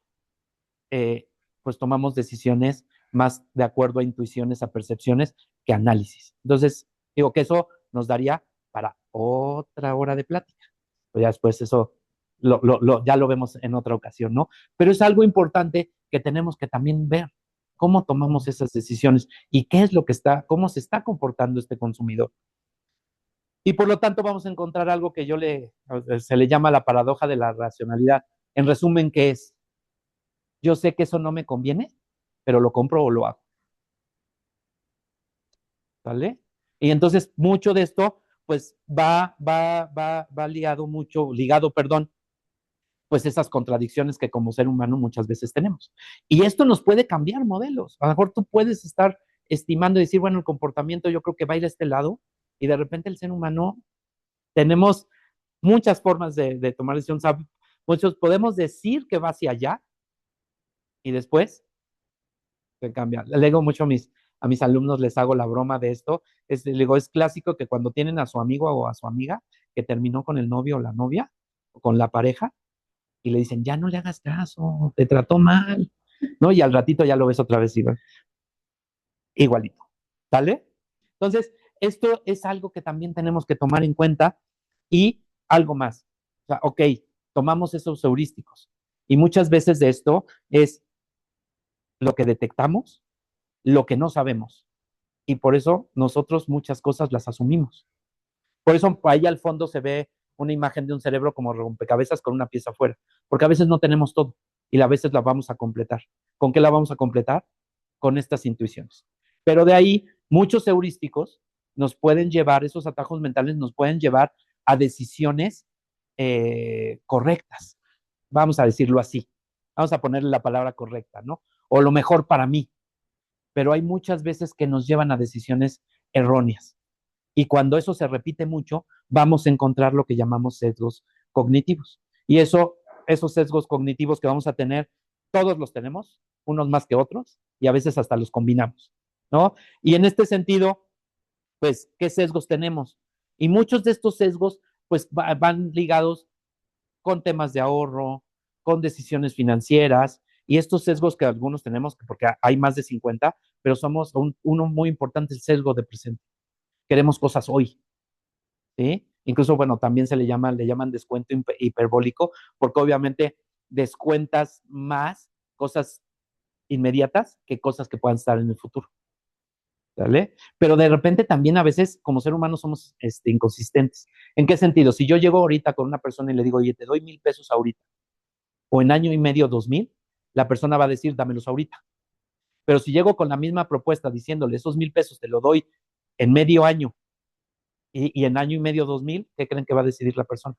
pues tomamos decisiones más de acuerdo a intuiciones, a percepciones, que análisis. Entonces, digo que eso nos daría para otra hora de plática. Pues ya después eso ya lo vemos en otra ocasión, ¿no? Pero es algo importante que tenemos que también ver cómo tomamos esas decisiones y qué es lo que cómo se está comportando este consumidor. Y por lo tanto vamos a encontrar algo que se le llama la paradoja de la racionalidad. En resumen, ¿qué es? Yo sé que eso no me conviene, pero lo compro o lo hago. ¿Vale? Y entonces mucho de esto, pues va ligado, perdón, pues esas contradicciones que como ser humano muchas veces tenemos. Y esto nos puede cambiar modelos. A lo mejor tú puedes estar estimando y decir, bueno, el comportamiento yo creo que va a ir a este lado, y de repente el ser humano tenemos muchas formas de tomar decisiones. Muchos podemos decir que va hacia allá y después se cambia. Le digo mucho a mis alumnos, les hago la broma de esto. Les digo, es clásico que cuando tienen a su amigo o a su amiga que terminó con el novio o la novia, o con la pareja, y le dicen, ya no le hagas caso, te trató mal, ¿no? Y al ratito ya lo ves otra vez igualito, ¿sale? Entonces, esto es algo que también tenemos que tomar en cuenta y algo más. O sea, ok, tomamos esos heurísticos. Y muchas veces de esto es lo que detectamos, lo que no sabemos. Y por eso nosotros muchas cosas las asumimos. Por eso ahí al fondo se ve una imagen de un cerebro como rompecabezas con una pieza afuera, porque a veces no tenemos todo y a veces la vamos a completar. ¿Con qué la vamos a completar? Con estas intuiciones. Pero de ahí muchos heurísticos nos pueden llevar, esos atajos mentales nos pueden llevar a decisiones correctas. Vamos a decirlo así. Vamos a ponerle la palabra correcta, ¿no? O lo mejor para mí. Pero hay muchas veces que nos llevan a decisiones erróneas. Y cuando eso se repite mucho, vamos a encontrar lo que llamamos sesgos cognitivos. Y esos sesgos cognitivos que vamos a tener, todos los tenemos, unos más que otros, y a veces hasta los combinamos, ¿no? Y en este sentido, pues, ¿qué sesgos tenemos? Y muchos de estos sesgos, pues, van ligados con temas de ahorro, con decisiones financieras, y estos sesgos que algunos tenemos, porque hay más de 50, pero somos uno muy importante, el sesgo de presente. Queremos cosas hoy, ¿sí? Incluso, bueno, también le llaman descuento hiperbólico, porque obviamente descuentas más cosas inmediatas que cosas que puedan estar en el futuro, ¿vale? Pero de repente también a veces como ser humano somos inconsistentes. ¿En qué sentido? Si yo llego ahorita con una persona y le digo, oye, te doy 1,000 pesos ahorita, o en año y medio 2,000, la persona va a decir, dámelos ahorita. Pero si llego con la misma propuesta diciéndole, esos 1,000 pesos te lo doy en medio año y en año y medio 2,000, ¿qué creen que va a decidir la persona?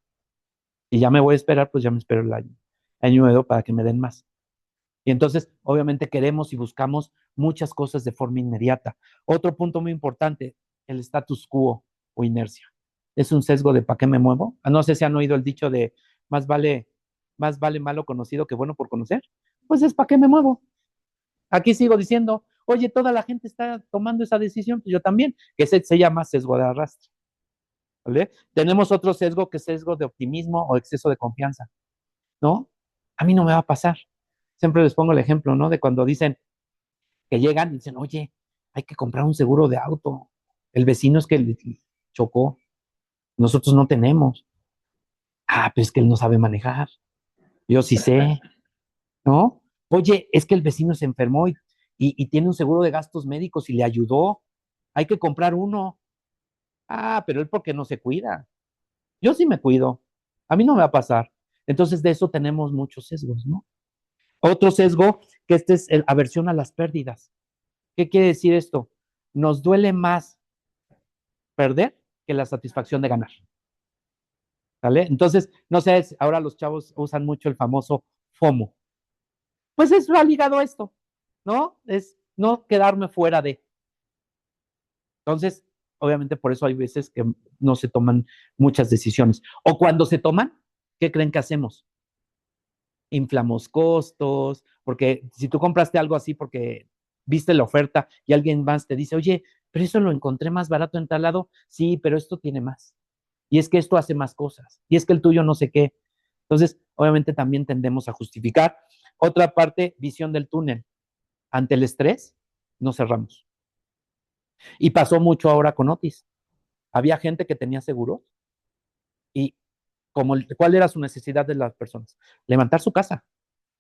Y ya me voy a esperar, pues ya me espero el año y medio para que me den más. Y entonces, obviamente, queremos y buscamos muchas cosas de forma inmediata. Otro punto muy importante, el status quo o inercia. Es un sesgo de ¿para qué me muevo? No sé si han oído el dicho de más vale, más vale malo conocido que bueno por conocer. Pues es ¿para qué me muevo? Aquí sigo diciendo, oye, toda la gente está tomando esa decisión, pues yo también, que se llama sesgo de arrastre. ¿Vale? Tenemos otro sesgo que es sesgo de optimismo o exceso de confianza, ¿no? A mí no me va a pasar. Siempre les pongo el ejemplo, ¿no? De cuando dicen que llegan y dicen, oye, hay que comprar un seguro de auto. El vecino es que le chocó, nosotros no tenemos. Ah, pues es que él no sabe manejar. Yo sí sé, ¿no? Oye, es que el vecino se enfermó y tiene un seguro de gastos médicos y le ayudó. Hay que comprar uno. Ah, pero él porque no se cuida. Yo sí me cuido. A mí no me va a pasar. Entonces, de eso tenemos muchos sesgos, ¿no? Otro sesgo, que este es el aversión a las pérdidas. ¿Qué quiere decir esto? Nos duele más perder que la satisfacción de ganar. ¿Vale? Entonces, no sé, ahora los chavos usan mucho el famoso FOMO. Pues es ligado a esto, ¿no? Es no quedarme fuera de. Entonces, obviamente por eso hay veces que no se toman muchas decisiones. O cuando se toman, ¿qué creen que hacemos? Inflamos costos, porque si tú compraste algo así porque viste la oferta y alguien más te dice, oye, pero eso lo encontré más barato en tal lado, sí, pero esto tiene más. Y es que esto hace más cosas. Y es que el tuyo no sé qué. Entonces, obviamente también tendemos a justificar. Otra parte, visión del túnel. Ante el estrés, nos cerramos. Y pasó mucho ahora con Otis. Había gente que tenía seguros y ¿cuál era su necesidad de las personas? Levantar su casa.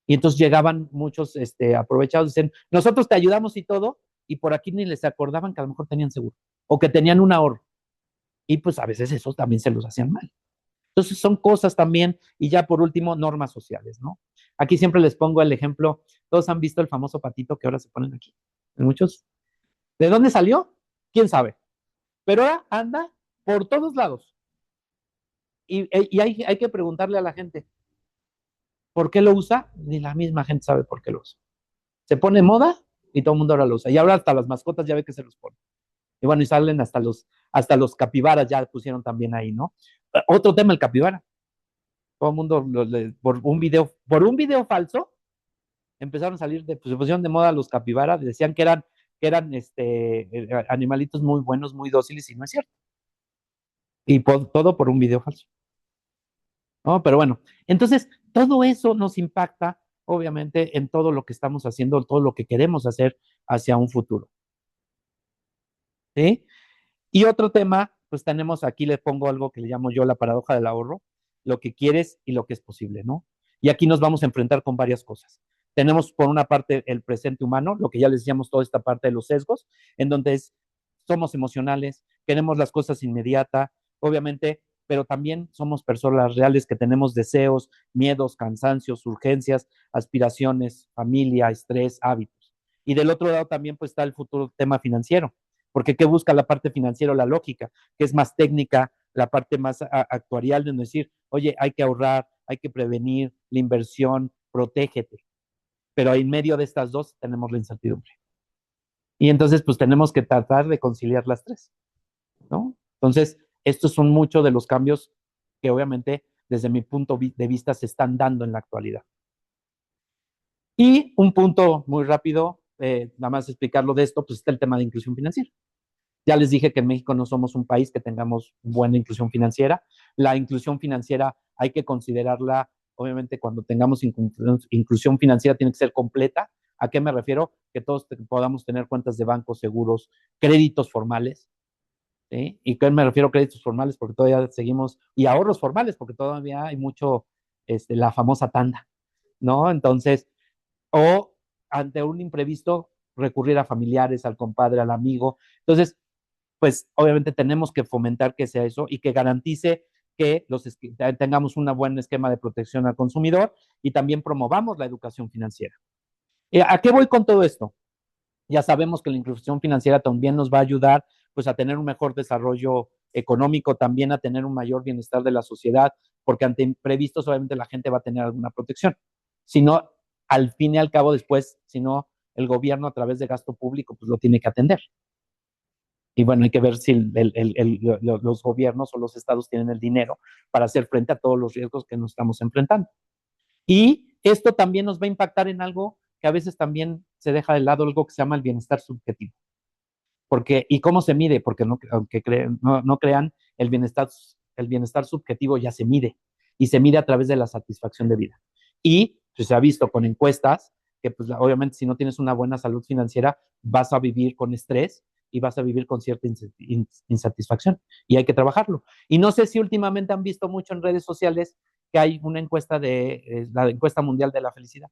Y entonces llegaban muchos aprovechados, dicen, nosotros te ayudamos y todo, y por aquí ni les acordaban que a lo mejor tenían seguro, o que tenían un ahorro. Y pues a veces eso también se los hacían mal. Entonces son cosas también, y ya por último, normas sociales, ¿no? Aquí siempre les pongo el ejemplo, todos han visto el famoso patito que ahora se ponen aquí, muchos. ¿De dónde salió? ¿Quién sabe? Pero ahora anda por todos lados. Y hay que preguntarle a la gente, ¿por qué lo usa? Ni la misma gente sabe por qué lo usa. Se pone moda y todo el mundo ahora lo usa. Y ahora hasta las mascotas ya ve que se los ponen. Y bueno, y salen hasta los capibaras ya pusieron también ahí, ¿no? Otro tema, el capibara. Todo el mundo, por un video falso, empezaron a salir, se pusieron de moda los capibaras, decían que eran animalitos muy buenos, muy dóciles, y no es cierto. Y todo por un video falso. ¿No? Pero bueno, entonces todo eso nos impacta, obviamente, en todo lo que estamos haciendo, todo lo que queremos hacer hacia un futuro. ¿Sí? Y otro tema, pues tenemos aquí, le pongo algo que le llamo yo la paradoja del ahorro. lo que quieres y lo que es posible, ¿no? Y aquí nos vamos a enfrentar con varias cosas. Tenemos por una parte el presente humano, lo que ya les decíamos, toda esta parte de los sesgos, en donde somos emocionales, queremos las cosas inmediata, obviamente, pero también somos personas reales que tenemos deseos, miedos, cansancios, urgencias, aspiraciones, familia, estrés, hábitos. Y del otro lado también pues está el futuro tema financiero, porque ¿qué busca la parte financiera? La lógica, que es más técnica, la parte más actuarial de decir, oye, hay que ahorrar, hay que prevenir, la inversión, protégete. Pero en medio de estas dos tenemos la incertidumbre. Y entonces, pues tenemos que tratar de conciliar las tres, ¿no? Entonces, estos son muchos de los cambios que obviamente, desde mi punto de vista, se están dando en la actualidad. Y un punto muy rápido, nada más explicarlo de esto, pues está el tema de inclusión financiera. Ya les dije que en México no somos un país que tengamos buena inclusión financiera. La inclusión financiera hay que considerarla, obviamente, cuando tengamos inclusión financiera tiene que ser completa. ¿A qué me refiero? Que todos podamos tener cuentas de bancos, seguros, créditos formales. ¿Sí? ¿Y qué me refiero a créditos formales? Porque todavía seguimos, y ahorros formales, porque todavía hay mucho, la famosa tanda, ¿no? Entonces, o ante un imprevisto, recurrir a familiares, al compadre, al amigo. Entonces, pues obviamente tenemos que fomentar que sea eso y que garantice que tengamos un buen esquema de protección al consumidor y también promovamos la educación financiera. ¿A qué voy con todo esto? Ya sabemos que la inclusión financiera también nos va a ayudar pues a tener un mejor desarrollo económico, también a tener un mayor bienestar de la sociedad, porque ante imprevistos obviamente la gente va a tener alguna protección. Si no, al fin y al cabo después, si no, el gobierno a través de gasto público pues lo tiene que atender. Y bueno, hay que ver si los gobiernos o los estados tienen el dinero para hacer frente a todos los riesgos que nos estamos enfrentando. Y esto también nos va a impactar en algo que a veces también se deja de lado, algo que se llama el bienestar subjetivo. Porque, ¿y cómo se mide? Porque no, aunque no crean, el bienestar subjetivo ya se mide y se mide a través de la satisfacción de vida. Y pues, se ha visto con encuestas que pues, obviamente si no tienes una buena salud financiera vas a vivir con estrés y vas a vivir con cierta insatisfacción y hay que trabajarlo. Y no sé si últimamente han visto mucho en redes sociales que hay una encuesta la encuesta mundial de la felicidad.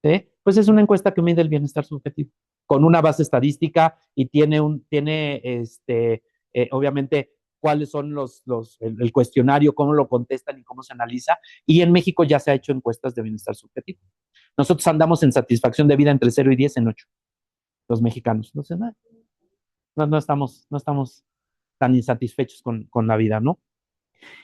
¿Sí? Pues es una encuesta que mide el bienestar subjetivo con una base estadística y tiene obviamente cuáles son el cuestionario, cómo lo contestan y cómo se analiza. Y en México ya se ha hecho encuestas de bienestar subjetivo. Nosotros andamos en satisfacción de vida entre 0 y 10 en 8, los mexicanos. Entonces, no estamos tan insatisfechos con la vida, ¿no?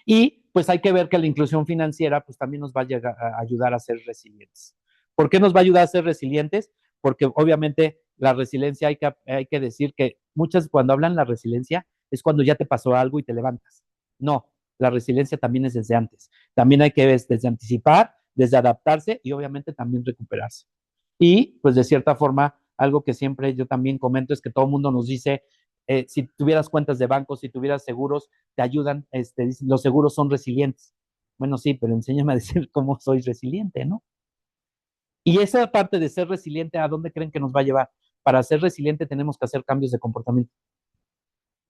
Y pues hay que ver que la inclusión financiera pues también nos va a ayudar a ser resilientes. ¿Por qué nos va a ayudar a ser resilientes? Porque obviamente la resiliencia hay que decir que muchas cuando hablan de la resiliencia es cuando ya te pasó algo y te levantas. No, la resiliencia también es desde antes. También hay que desde anticipar, desde adaptarse y obviamente también recuperarse. Y pues de cierta forma, algo que siempre yo también comento es que todo el mundo nos dice, si tuvieras cuentas de banco, si tuvieras seguros, te ayudan, los seguros son resilientes. Bueno, sí, pero enséñame a decir cómo soy resiliente, ¿no? Y esa parte de ser resiliente, ¿a dónde creen que nos va a llevar? Para ser resiliente tenemos que hacer cambios de comportamiento.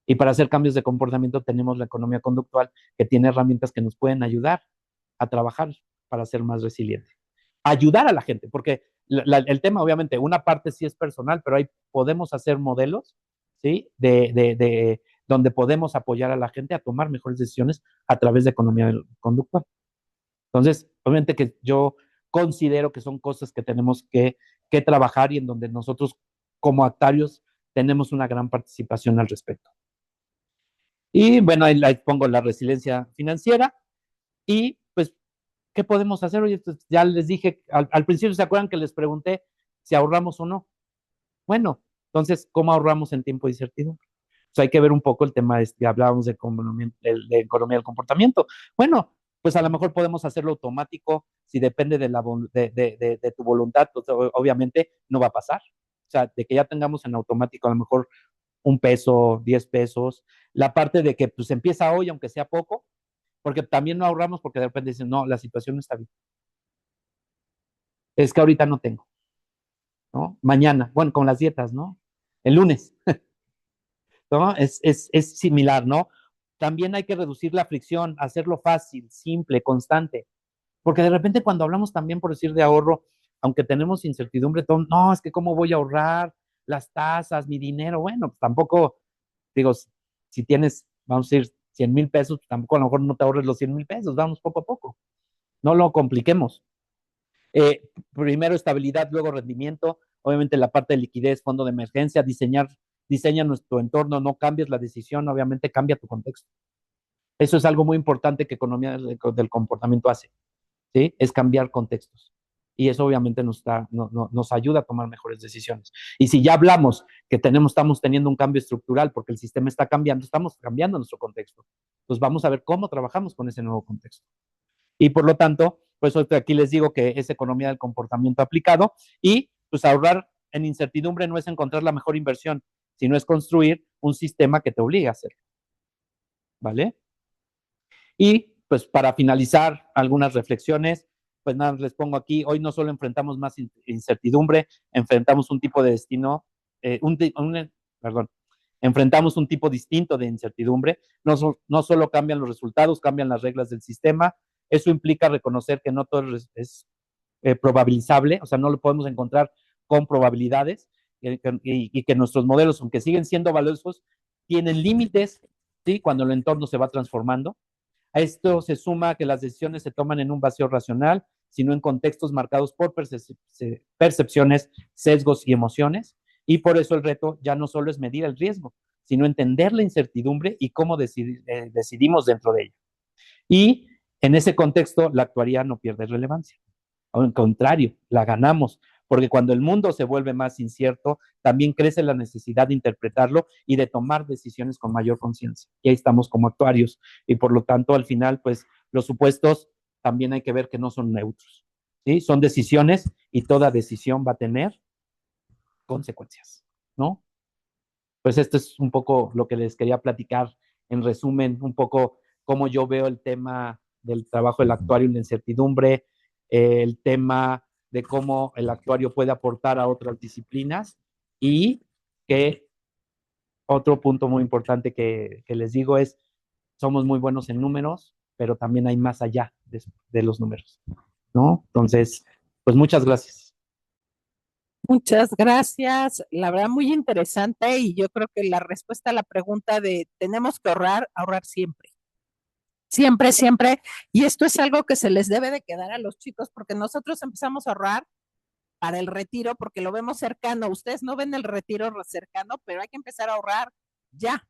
Y para hacer cambios de comportamiento tenemos la economía conductual, que tiene herramientas que nos pueden ayudar a trabajar para ser más resiliente. Ayudar a la gente, porque el tema, obviamente, una parte sí es personal, pero ahí podemos hacer modelos, ¿sí? Donde podemos apoyar a la gente a tomar mejores decisiones a través de economía conductual. Entonces, obviamente que yo considero que son cosas que tenemos que trabajar y en donde nosotros como actuarios tenemos una gran participación al respecto. Y bueno, ahí pongo la resiliencia financiera y pues, ¿qué podemos hacer? Oye, pues, ya les dije, al principio, ¿se acuerdan que les pregunté si ahorramos o no? Bueno, entonces, ¿cómo ahorramos en tiempo de incertidumbre? Pues hay que ver un poco el tema, hablábamos de economía del comportamiento. Bueno, pues a lo mejor podemos hacerlo automático, si depende de tu voluntad, pues, obviamente no va a pasar. O sea, de que ya tengamos en automático a lo mejor 1 peso, 10 pesos, la parte de que pues empieza hoy, aunque sea poco, porque también no ahorramos porque de repente dicen, no, la situación no está bien. Es que ahorita no tengo, ¿no? Mañana, bueno, con las dietas, ¿no? El lunes, ¿no? Es similar, ¿no? También hay que reducir la fricción, hacerlo fácil, simple, constante. Porque de repente cuando hablamos también, por decir, de ahorro, aunque tenemos incertidumbre, todo, no, es que cómo voy a ahorrar las tasas, mi dinero. Bueno, pues tampoco, digo, si tienes, vamos a decir, 100,000 pesos, pues tampoco a lo mejor no te ahorres los 100,000 pesos, vamos poco a poco. No lo compliquemos. Primero estabilidad, luego rendimiento. Obviamente la parte de liquidez, fondo de emergencia, diseña nuestro entorno, no cambies la decisión, obviamente cambia tu contexto. Eso es algo muy importante que economía del comportamiento hace, ¿sí? Es cambiar contextos. Y eso obviamente nos ayuda a tomar mejores decisiones. Y si ya hablamos que estamos teniendo un cambio estructural porque el sistema está cambiando, estamos cambiando nuestro contexto. Entonces vamos a ver cómo trabajamos con ese nuevo contexto. Y por lo tanto, pues aquí les digo que es economía del comportamiento aplicado y pues ahorrar en incertidumbre no es encontrar la mejor inversión, sino es construir un sistema que te obligue a hacerlo. ¿Vale? Y pues para finalizar algunas reflexiones, pues nada, les pongo aquí, hoy no solo enfrentamos más incertidumbre, enfrentamos un tipo de destino, perdón, enfrentamos un tipo distinto de incertidumbre, no solo cambian los resultados, cambian las reglas del sistema, eso implica reconocer que no todo es probabilizable, o sea, no lo podemos encontrar con probabilidades y que nuestros modelos, aunque siguen siendo valiosos, tienen límites, ¿sí? Cuando el entorno se va transformando. A esto se suma que las decisiones se toman en un vacío racional, sino en contextos marcados por percepciones, sesgos y emociones. Y por eso el reto ya no solo es medir el riesgo, sino entender la incertidumbre y cómo decidimos dentro de ella. Y en ese contexto, la actuaría no pierde relevancia. Al contrario, la ganamos, porque cuando el mundo se vuelve más incierto, también crece la necesidad de interpretarlo y de tomar decisiones con mayor conciencia. Y ahí estamos como actuarios. Y por lo tanto, al final, pues los supuestos también hay que ver que no son neutros. ¿Sí? Son decisiones y toda decisión va a tener consecuencias, ¿no? Pues esto es un poco lo que les quería platicar. En resumen, un poco cómo yo veo el tema del trabajo del actuario en la incertidumbre, el tema de cómo el actuario puede aportar a otras disciplinas y que otro punto muy importante que les digo es, somos muy buenos en números, pero también hay más allá de los números, ¿no? Entonces, pues muchas gracias.
Muchas gracias. La verdad, muy interesante y yo creo que la respuesta a la pregunta de tenemos que ahorrar, ahorrar siempre. Siempre, siempre. Y esto es algo que se les debe de quedar a los chicos porque nosotros empezamos a ahorrar para el retiro porque lo vemos cercano. Ustedes no ven el retiro cercano, pero hay que empezar a ahorrar ya.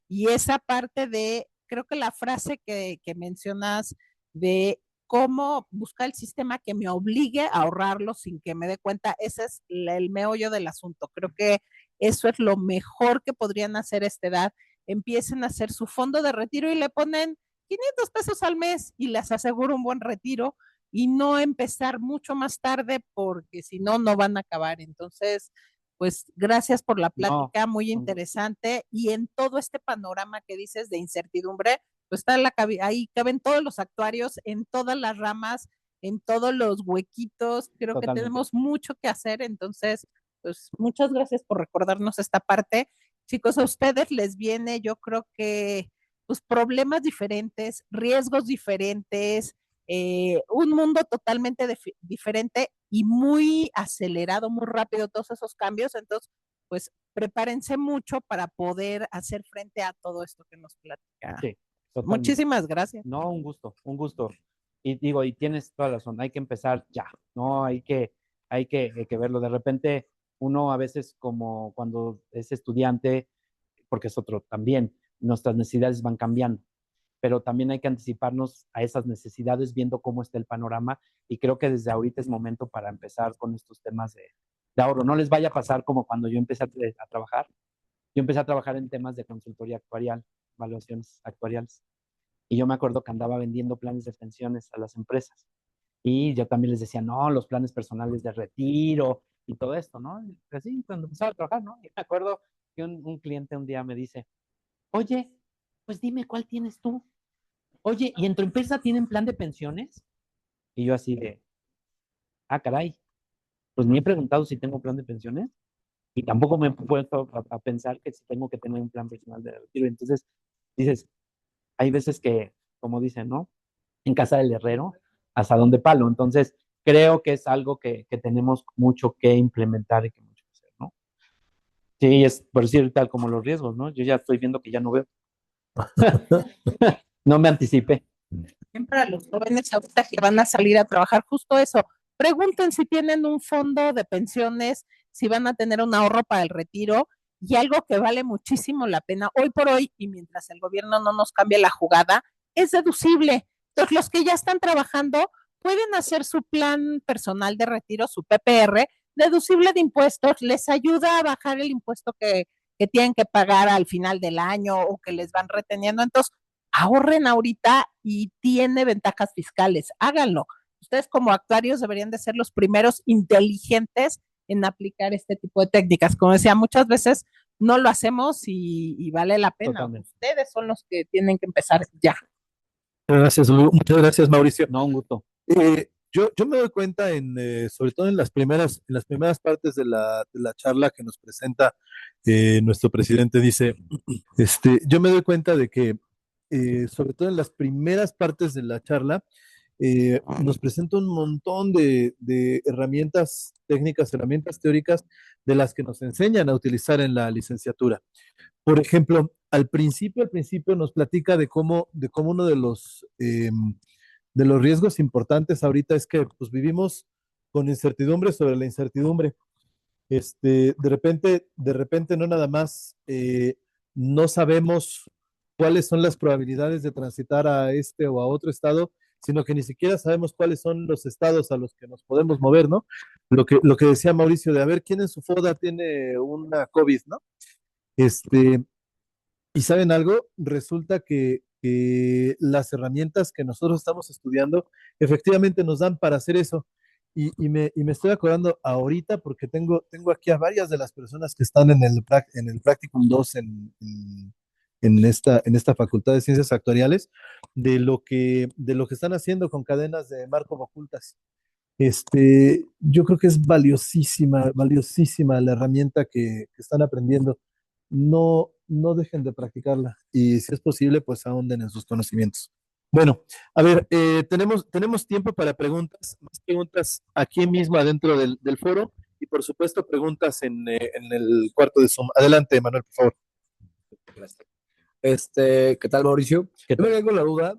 Y esa parte de, creo que la frase que mencionas de cómo buscar el sistema que me obligue a ahorrarlo sin que me dé cuenta, ese es el meollo del asunto. Creo que eso es lo mejor que podrían hacer a esta edad. Empiecen a hacer su fondo de retiro y le ponen 500 pesos al mes y les aseguro un buen retiro y no empezar mucho más tarde porque si no, no van a acabar. Entonces, pues gracias por la plática, muy interesante. Y en todo este panorama que dices de incertidumbre, pues está ahí caben todos los actuarios en todas las ramas, en todos los huequitos. Creo Totalmente. Que tenemos mucho que hacer. Entonces, pues muchas gracias por recordarnos esta parte. Chicos, a ustedes les viene, yo creo que, pues problemas diferentes, riesgos diferentes, un mundo totalmente diferente y muy acelerado, muy rápido todos esos cambios. Entonces, pues prepárense mucho para poder hacer frente a todo esto que nos platica.
Sí, totalmente.
Muchísimas gracias.
No, un gusto, un gusto. Y digo, y tienes toda la razón, hay que empezar ya, ¿no? Hay que verlo. De repente, uno a veces como cuando es estudiante, porque es otro también, nuestras necesidades van cambiando, pero también hay que anticiparnos a esas necesidades viendo cómo está el panorama y creo que desde ahorita es momento para empezar con estos temas de ahorro. No les vaya a pasar como cuando yo empecé a trabajar. Yo empecé a trabajar en temas de consultoría actuarial, evaluaciones actuariales. Y yo me acuerdo que andaba vendiendo planes de pensiones a las empresas. Y yo también les decía, no, los planes personales de retiro y todo esto, ¿no? Y así, cuando empezaba a trabajar, ¿no? Y me acuerdo que un cliente un día me dice, oye, pues dime cuál tienes tú. Oye, ¿y en tu empresa tienen plan de pensiones? Y yo así de, ah, caray, pues ni he preguntado si tengo plan de pensiones y tampoco me he puesto a pensar que si tengo que tener un plan personal de retiro. Entonces, dices, hay veces que, como dicen, ¿no? En casa del herrero, asadón de palo. Entonces, creo que es algo que tenemos mucho que implementar y que mucho que hacer, ¿no? Sí, es por decir tal como los riesgos, ¿no? Yo ya estoy viendo que ya no veo. No me anticipé.
Bien, para los jóvenes ahorita que van a salir a trabajar, justo eso. Pregunten si tienen un fondo de pensiones, si van a tener un ahorro para el retiro y algo que vale muchísimo la pena hoy por hoy y mientras el gobierno no nos cambie la jugada, es deducible. Entonces, los que ya están trabajando pueden hacer su plan personal de retiro, su PPR, deducible de impuestos, les ayuda a bajar el impuesto que tienen que pagar al final del año o que les van reteniendo. Entonces, ahorren ahorita y tiene ventajas fiscales, háganlo. Ustedes como actuarios deberían de ser los primeros inteligentes en aplicar este tipo de técnicas. Como decía, muchas veces no lo hacemos y vale la pena.
Totalmente.
Ustedes son los que tienen que empezar ya.
Gracias, Lu. Muchas gracias, Mauricio.
No, un gusto.
Yo me doy cuenta sobre todo en las primeras partes de la charla que nos presenta nuestro presidente, dice, yo me doy cuenta de que sobre todo en las primeras partes de la charla, nos presenta un montón de herramientas técnicas, herramientas teóricas de las que nos enseñan a utilizar en la licenciatura. Por ejemplo, al principio nos platica de cómo uno de los riesgos importantes ahorita es que pues, vivimos con incertidumbre sobre la incertidumbre. De repente no nada más no sabemos cuáles son las probabilidades de transitar a este o a otro estado, sino que ni siquiera sabemos cuáles son los estados a los que nos podemos mover, ¿no? Lo que decía Mauricio de a ver quién en su foda tiene una COVID, ¿no? Y saben algo, resulta que las herramientas que nosotros estamos estudiando efectivamente nos dan para hacer eso. Y me estoy acordando ahorita porque tengo aquí a varias de las personas que están en el Practicum 2 en esta Facultad de Ciencias Actuariales, de lo que están haciendo con cadenas de Markov ocultas. Yo creo que es valiosísima, valiosísima la herramienta que están aprendiendo. No dejen de practicarla y si es posible, pues ahonden en sus conocimientos. Bueno, a ver, tenemos tiempo para preguntas, más preguntas aquí mismo adentro del foro y por supuesto preguntas en el cuarto de Zoom. Adelante, Manuel, por favor.
Gracias. ¿Qué tal, Mauricio? Yo me quedé con la duda,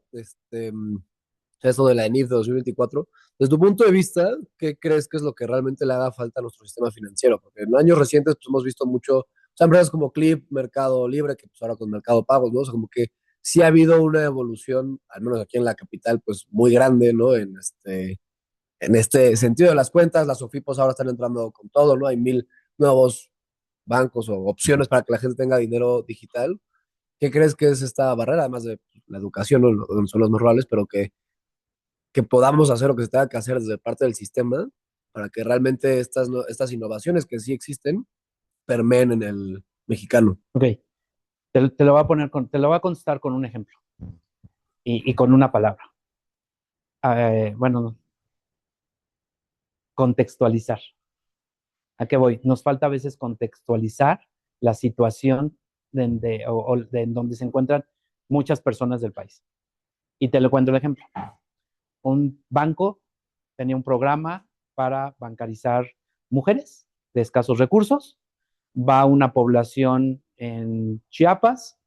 eso de la ENIF de 2024. Desde tu punto de vista, ¿qué crees que es lo que realmente le haga falta a nuestro sistema financiero? Porque en años recientes pues, hemos visto mucho, o sea, empresas como Clip, Mercado Libre, que pues ahora con Mercado Pagos, ¿no? O sea, como que sí ha habido una evolución, al menos aquí en la capital, pues muy grande, ¿no? En este sentido de las cuentas, las OFIPOS ahora están entrando con todo, ¿no? Hay 1000 nuevos bancos o opciones para que la gente tenga dinero digital. ¿Qué crees que es esta barrera, además de la educación, ¿no? Son los más rurales, pero que podamos hacer lo que se tenga que hacer desde parte del sistema para que realmente estas innovaciones que sí existen permeen en el mexicano?
Ok, te lo voy a te lo voy a contestar con un ejemplo y con una palabra. Bueno, contextualizar. ¿A qué voy? Nos falta a veces contextualizar la situación en donde se encuentran muchas personas del país. Y te lo cuento el ejemplo. Un banco tenía un programa para bancarizar mujeres de escasos recursos. Va a una población en Chiapas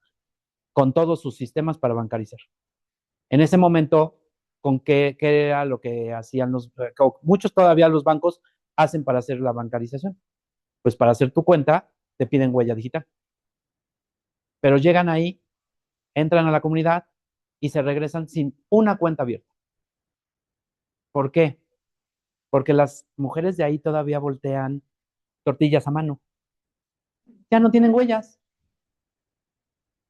con todos sus sistemas para bancarizar. En ese momento, ¿qué era lo que hacían muchos todavía los bancos hacen para hacer la bancarización? Pues para hacer tu cuenta te piden huella digital. Pero llegan ahí, entran a la comunidad y se regresan sin una cuenta abierta. ¿Por qué? Porque las mujeres de ahí todavía voltean tortillas a mano. Ya no tienen huellas.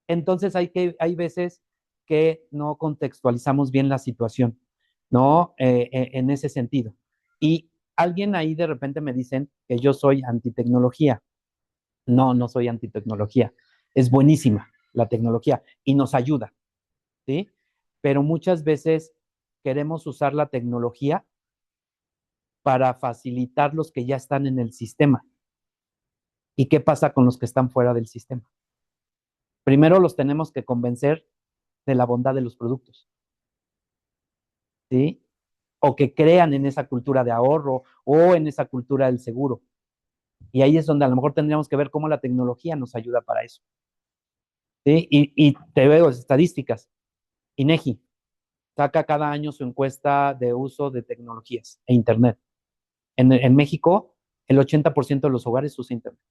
Entonces hay veces que no contextualizamos bien la situación, ¿no? En ese sentido. Y alguien ahí de repente me dicen que yo soy antitecnología. No, no soy antitecnología. Es buenísima la tecnología y nos ayuda, ¿sí? Pero muchas veces queremos usar la tecnología para facilitar los que ya están en el sistema. ¿Y qué pasa con los que están fuera del sistema? Primero los tenemos que convencer de la bondad de los productos, ¿sí? O que crean en esa cultura de ahorro o en esa cultura del seguro. Y ahí es donde a lo mejor tendríamos que ver cómo la tecnología nos ayuda para eso, ¿sí? Y te veo estadísticas. INEGI saca cada año su encuesta de uso de tecnologías e Internet. En México, el 80% de los hogares usa Internet.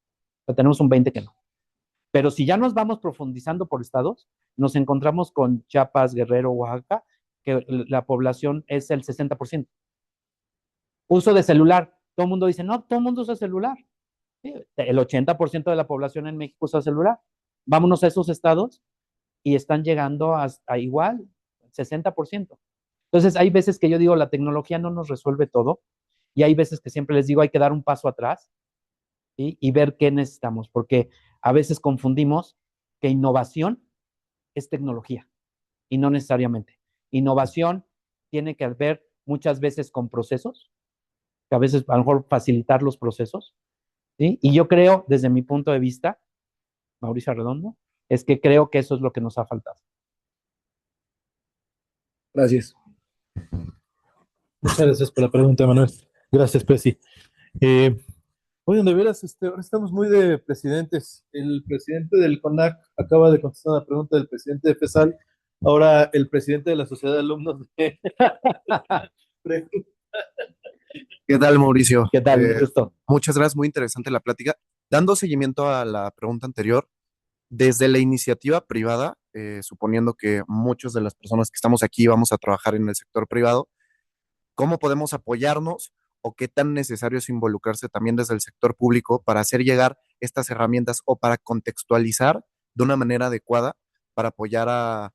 Pero tenemos un 20% que no. Pero si ya nos vamos profundizando por estados, nos encontramos con Chiapas, Guerrero, Oaxaca, que la población es el 60%. Uso de celular. Todo el mundo dice, no, todo el mundo usa celular. Sí, el 80% de la población en México usa celular. Vámonos a esos estados y están llegando a igual, 60%. Entonces, hay veces que yo digo, la tecnología no nos resuelve todo, y hay veces que siempre les digo, hay que dar un paso atrás, ¿sí? Y ver qué necesitamos, porque a veces confundimos que innovación es tecnología, y no necesariamente. Innovación tiene que ver muchas veces con procesos, que a veces a lo mejor facilitar los procesos, ¿sí? Y yo creo, desde mi punto de vista, Mauricio Arredondo, es que creo que eso es lo que nos ha faltado.
Gracias.
Muchas gracias por la pregunta, Manuel. Gracias, Presi. Oigan, de veras, ahora estamos muy de presidentes. El presidente del CONAC acaba de contestar una pregunta del presidente de FESAL. Ahora el presidente de la Sociedad de Alumnos de...
¿Qué tal, Mauricio?
¿Qué tal? Gusto.
Muchas gracias, muy interesante la plática. Dando seguimiento a la pregunta anterior, desde la iniciativa privada, suponiendo que muchas de las personas que estamos aquí vamos a trabajar en el sector privado, ¿cómo podemos apoyarnos o qué tan necesario es involucrarse también desde el sector público para hacer llegar estas herramientas o para contextualizar de una manera adecuada para apoyar a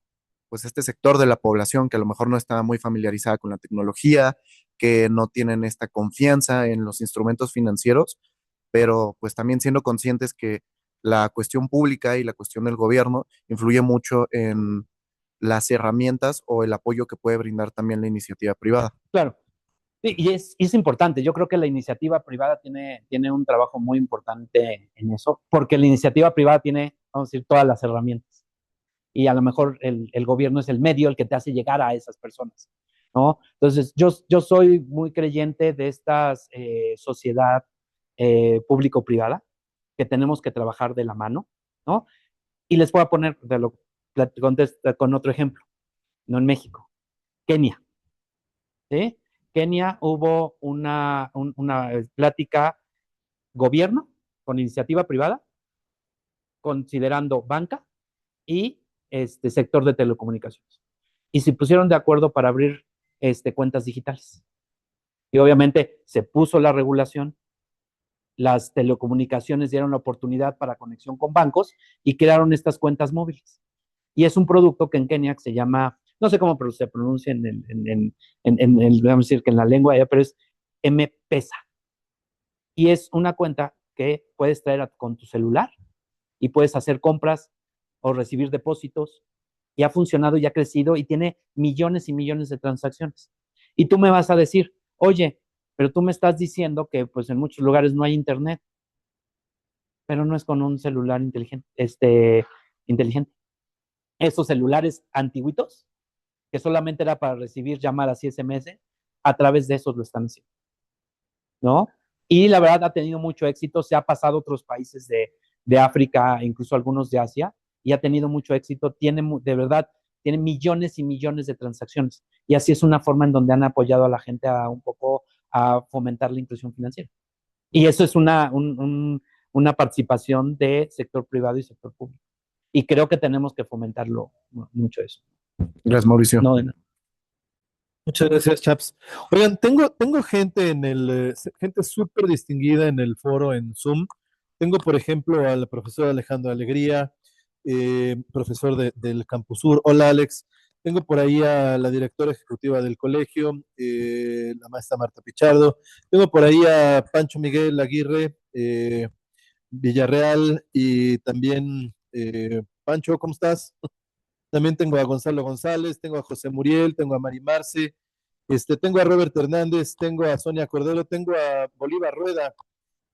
pues este sector de la población que a lo mejor no está muy familiarizada con la tecnología, que no tienen esta confianza en los instrumentos financieros, pero pues también siendo conscientes que la cuestión pública y la cuestión del gobierno influye mucho en las herramientas o el apoyo que puede brindar también la iniciativa privada?
Claro. Sí, y es importante. Yo creo que la iniciativa privada tiene un trabajo muy importante en eso, porque la iniciativa privada tiene, vamos a decir, todas las herramientas. Y a lo mejor el gobierno es el medio el que te hace llegar a esas personas, ¿no? Entonces, yo soy muy creyente de esta sociedad público-privada, que tenemos que trabajar de la mano, ¿no? Y les voy a poner, con otro ejemplo, ¿no? En México, Kenia, ¿sí? Kenia hubo una plática gobierno con iniciativa privada, considerando banca y sector de telecomunicaciones. Y se pusieron de acuerdo para abrir cuentas digitales. Y obviamente se puso la regulación, las telecomunicaciones dieron la oportunidad para conexión con bancos y crearon estas cuentas móviles. Y es un producto que en Kenia se llama, no sé cómo se pronuncia vamos a decir que en la lengua allá, pero es M-Pesa. Y es una cuenta que puedes traer con tu celular y puedes hacer compras o recibir depósitos, y ha funcionado y ha crecido y tiene millones y millones de transacciones. Y tú me vas a decir, oye, pero tú me estás diciendo que pues en muchos lugares no hay internet, pero no es con un celular inteligente, inteligente. Esos celulares antiguitos, que solamente era para recibir llamadas y SMS, a través de esos lo están haciendo, ¿no? Y la verdad ha tenido mucho éxito, se ha pasado a otros países de África, incluso algunos de Asia, y ha tenido mucho éxito, de verdad, tiene millones y millones de transacciones. Y así es una forma en donde han apoyado a la gente un poco a fomentar la inclusión financiera. Y eso es una participación de sector privado y sector público. Y creo que tenemos que fomentarlo mucho eso.
Gracias, Mauricio.
No, de nada.
Muchas gracias, Chaps. Oigan, tengo gente gente súper distinguida en el foro en Zoom. Tengo, por ejemplo, al profesor Alejandro Alegría, profesor del Campus Sur. Hola, Alex. Tengo por ahí a la directora ejecutiva del colegio, la maestra Marta Pichardo. Tengo por ahí a Pancho Miguel Aguirre Villarreal y también Pancho, ¿cómo estás? También tengo a Gonzalo González, tengo a José Muriel, tengo a Mari Marce, tengo a Robert Hernández, tengo a Sonia Cordero, tengo a Bolívar Rueda.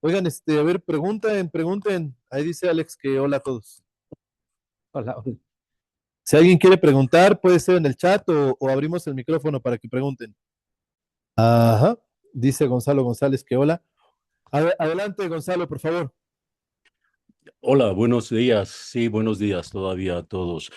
Oigan, a ver, pregunten. Ahí dice Alex que hola a todos.
Hola.
Si alguien quiere preguntar, puede ser en el chat o abrimos el micrófono para que pregunten. Ajá, dice Gonzalo González que hola. Adelante, Gonzalo, por favor.
Hola, buenos días. Sí, buenos días todavía a todos.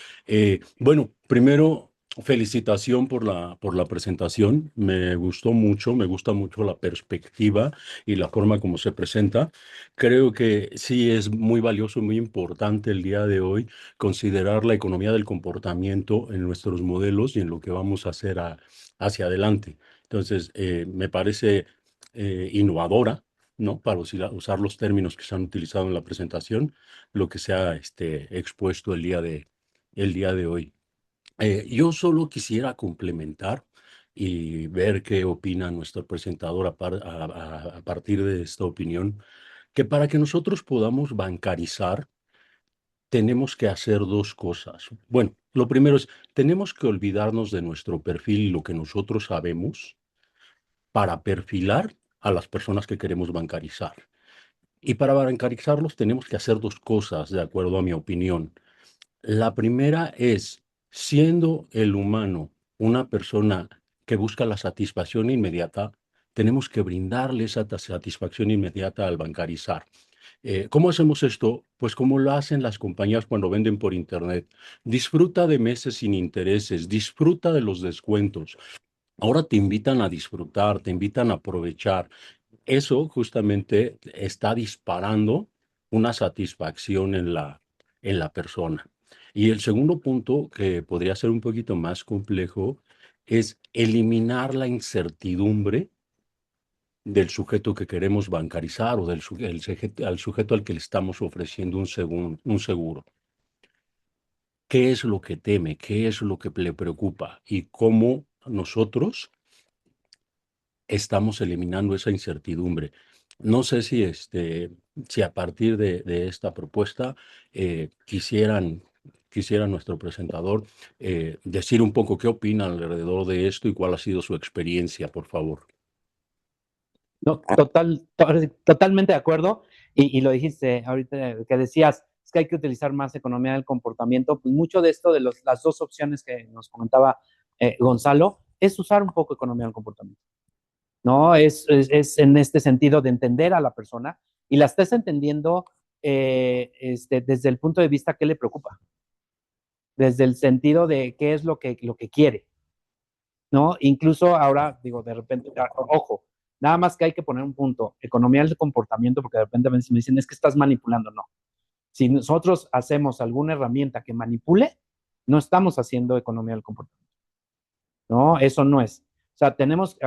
Bueno, primero, felicitación por la presentación. Me gustó mucho, me gusta mucho la perspectiva y la forma como se presenta. Creo que sí es muy valioso y muy importante el día de hoy considerar la economía del comportamiento en nuestros modelos y en lo que vamos a hacer hacia adelante. Entonces, me parece innovadora, ¿no? Para usar los términos que se han utilizado en la presentación, lo que se ha expuesto el día de hoy. Yo solo quisiera complementar y ver qué opina nuestro presentador a partir de esta opinión, que para que nosotros podamos bancarizar, tenemos que hacer dos cosas. Bueno, lo primero es, tenemos que olvidarnos de nuestro perfil y lo que nosotros sabemos para perfilar a las personas que queremos bancarizar. Y para bancarizarlos tenemos que hacer dos cosas, de acuerdo a mi opinión. La primera es, siendo el humano una persona que busca la satisfacción inmediata, tenemos que brindarle esa satisfacción inmediata al bancarizar. ¿Cómo hacemos esto? Pues como lo hacen las compañías cuando venden por Internet. Disfruta de meses sin intereses, disfruta de los descuentos. Ahora te invitan a disfrutar, te invitan a aprovechar. Eso justamente está disparando una satisfacción en la persona. Y el segundo punto, que podría ser un poquito más complejo, es eliminar la incertidumbre del sujeto que queremos bancarizar o al sujeto al que le estamos ofreciendo un seguro. ¿Qué es lo que teme? ¿Qué es lo que le preocupa? Y cómo nosotros estamos eliminando esa incertidumbre. No sé si a partir de esta propuesta quisiera nuestro presentador decir un poco qué opina alrededor de esto y cuál ha sido su experiencia, por favor.
No, totalmente de acuerdo. Y lo dijiste ahorita que decías, es que hay que utilizar más economía del comportamiento. Pues mucho de esto, las dos opciones que nos comentaba Gonzalo, es usar un poco economía del comportamiento. ¿No? Es en este sentido de entender a la persona y la estés entendiendo desde el punto de vista que le preocupa, desde el sentido de qué es lo que quiere, ¿no? Incluso ahora, digo, de repente, ojo, nada más que hay que poner un punto, economía del comportamiento, porque de repente me dicen, es que estás manipulando, no. Si nosotros hacemos alguna herramienta que manipule, no estamos haciendo economía del comportamiento, ¿no? Eso no es. O sea, tenemos,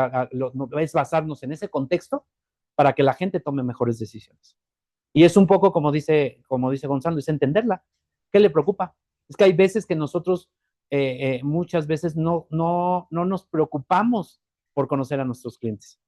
es basarnos en ese contexto para que la gente tome mejores decisiones. Y es un poco como dice Gonzalo, es entenderla. ¿Qué le preocupa? Es que hay veces que nosotros muchas veces no nos preocupamos por conocer a nuestros clientes.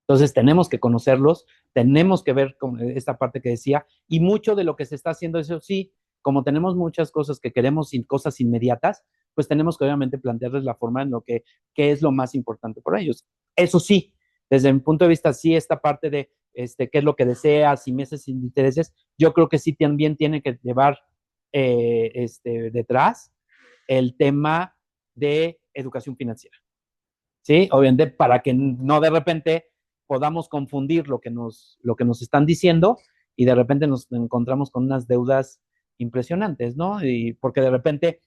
Entonces tenemos que conocerlos, tenemos que ver esta parte que decía, y mucho de lo que se está haciendo, eso sí, como tenemos muchas cosas que queremos, cosas inmediatas, pues tenemos que obviamente plantearles la forma en lo que es lo más importante para ellos. Eso sí, desde mi punto de vista, sí, esta parte de qué es lo que deseas y meses sin intereses, yo creo que sí también tiene que llevar detrás el tema de educación financiera. ¿Sí? Obviamente, para que no de repente podamos confundir lo que nos están diciendo y de repente nos encontramos con unas deudas impresionantes, ¿no? Y porque de repente,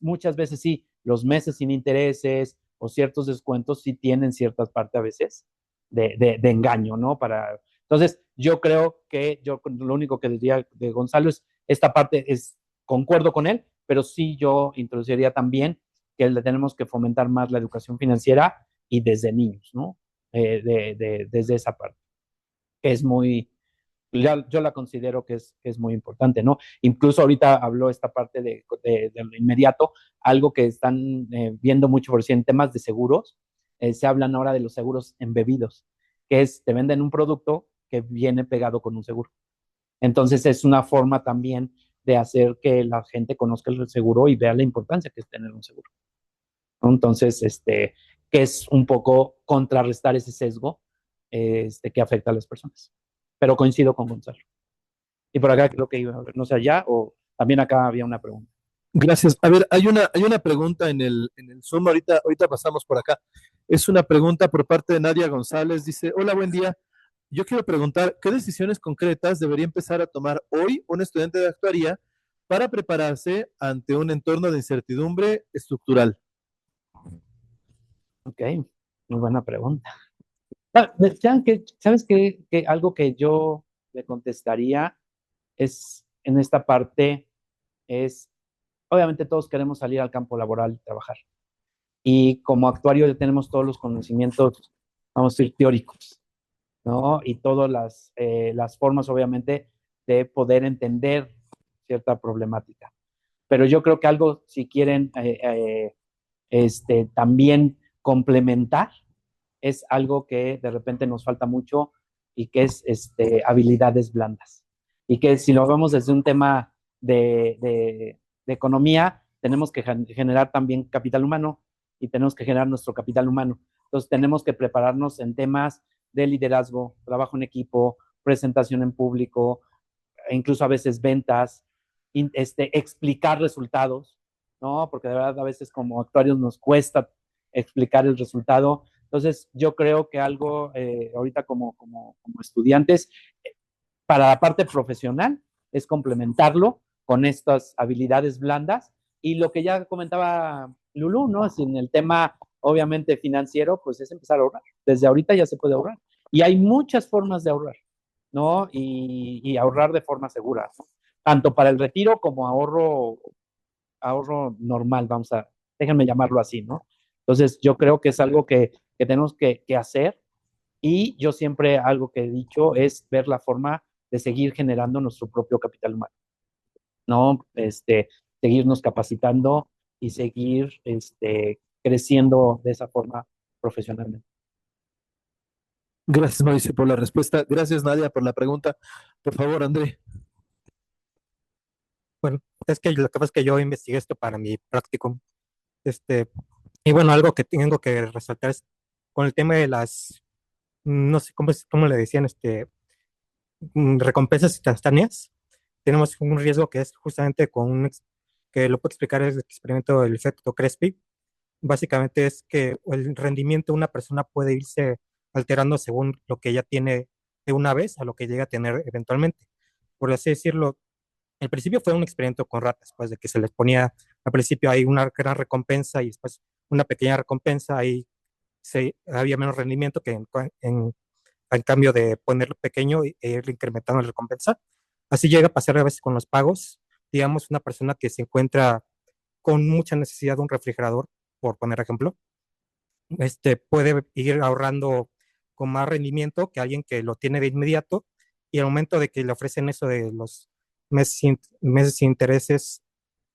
muchas veces sí, los meses sin intereses o ciertos descuentos sí tienen cierta parte a veces de engaño, ¿no? Entonces, yo creo que yo lo único que diría de Gonzalo es, esta parte es, concuerdo con él, pero sí yo introduciría también que le tenemos que fomentar más la educación financiera y desde niños, ¿no? Desde esa parte, que es muy, yo la considero que es muy importante, ¿no? Incluso ahorita habló esta parte de lo inmediato, algo que están viendo mucho por si en temas de seguros, se hablan ahora de los seguros embebidos, que es, te venden un producto que viene pegado con un seguro. Entonces es una forma también de hacer que la gente conozca el seguro y vea la importancia que es tener un seguro. Entonces, que es un poco contrarrestar ese sesgo que afecta a las personas. Pero coincido con Gonzalo. Y por acá creo que iba a ver, no sé, allá o también acá había una pregunta.
Gracias. A ver, hay una pregunta en el Zoom, ahorita pasamos por acá. Es una pregunta por parte de Nadia González. Dice, hola, buen día. Yo quiero preguntar, ¿qué decisiones concretas debería empezar a tomar hoy un estudiante de actuaría para prepararse ante un entorno de incertidumbre estructural?
Ok, muy buena pregunta. ¿Sabes qué? Que algo que yo le contestaría es, en esta parte, es, obviamente todos queremos salir al campo laboral y trabajar. Y como actuario ya tenemos todos los conocimientos, vamos a decir, teóricos, ¿no? Y todas las formas, obviamente, de poder entender cierta problemática. Pero yo creo que algo, si quieren también complementar, es algo que de repente nos falta mucho y que es habilidades blandas. Y que si lo vemos desde un tema de economía, tenemos que generar también capital humano y tenemos que generar nuestro capital humano. Entonces tenemos que prepararnos en temas de liderazgo, trabajo en equipo, presentación en público, e incluso a veces ventas, explicar resultados, ¿no? Porque de verdad a veces como actuarios nos cuesta explicar el resultado. Entonces yo creo que algo ahorita como estudiantes, para la parte profesional, es complementarlo con estas habilidades blandas y lo que ya comentaba Lulú, ¿no? Es en el tema, obviamente, financiero, pues es empezar a ahorrar. Desde ahorita ya se puede ahorrar. Y hay muchas formas de ahorrar, ¿no? Y ahorrar de forma segura, ¿no? Tanto para el retiro como ahorro normal, déjenme llamarlo así, ¿no? Entonces, yo creo que es algo que tenemos que hacer y yo siempre algo que he dicho es ver la forma de seguir generando nuestro propio capital humano, ¿no? Seguirnos capacitando y seguir creciendo de esa forma profesionalmente.
Gracias, Mauricio, por la respuesta. Gracias, Nadia, por la pregunta. Por favor, André.
Bueno, es que lo que pasa es que yo investigué esto para mi práctico. Y bueno, algo que tengo que resaltar es con el tema de las, no sé cómo le decían, recompensas instantáneas. Tenemos un riesgo que es justamente que lo puedo explicar es el experimento del efecto Crespi. Básicamente es que el rendimiento de una persona puede irse alterando según lo que ella tiene de una vez a lo que llega a tener eventualmente. Por así decirlo, al principio fue un experimento con ratas, pues de que se les ponía al principio hay una gran recompensa y después una pequeña recompensa, ahí había menos rendimiento que en cambio de ponerlo pequeño e ir incrementando la recompensa. Así llega a pasar a veces con los pagos. Digamos, una persona que se encuentra con mucha necesidad de un refrigerador, por poner ejemplo, puede ir ahorrando con más rendimiento que alguien que lo tiene de inmediato y al momento de que le ofrecen eso de los meses sin intereses,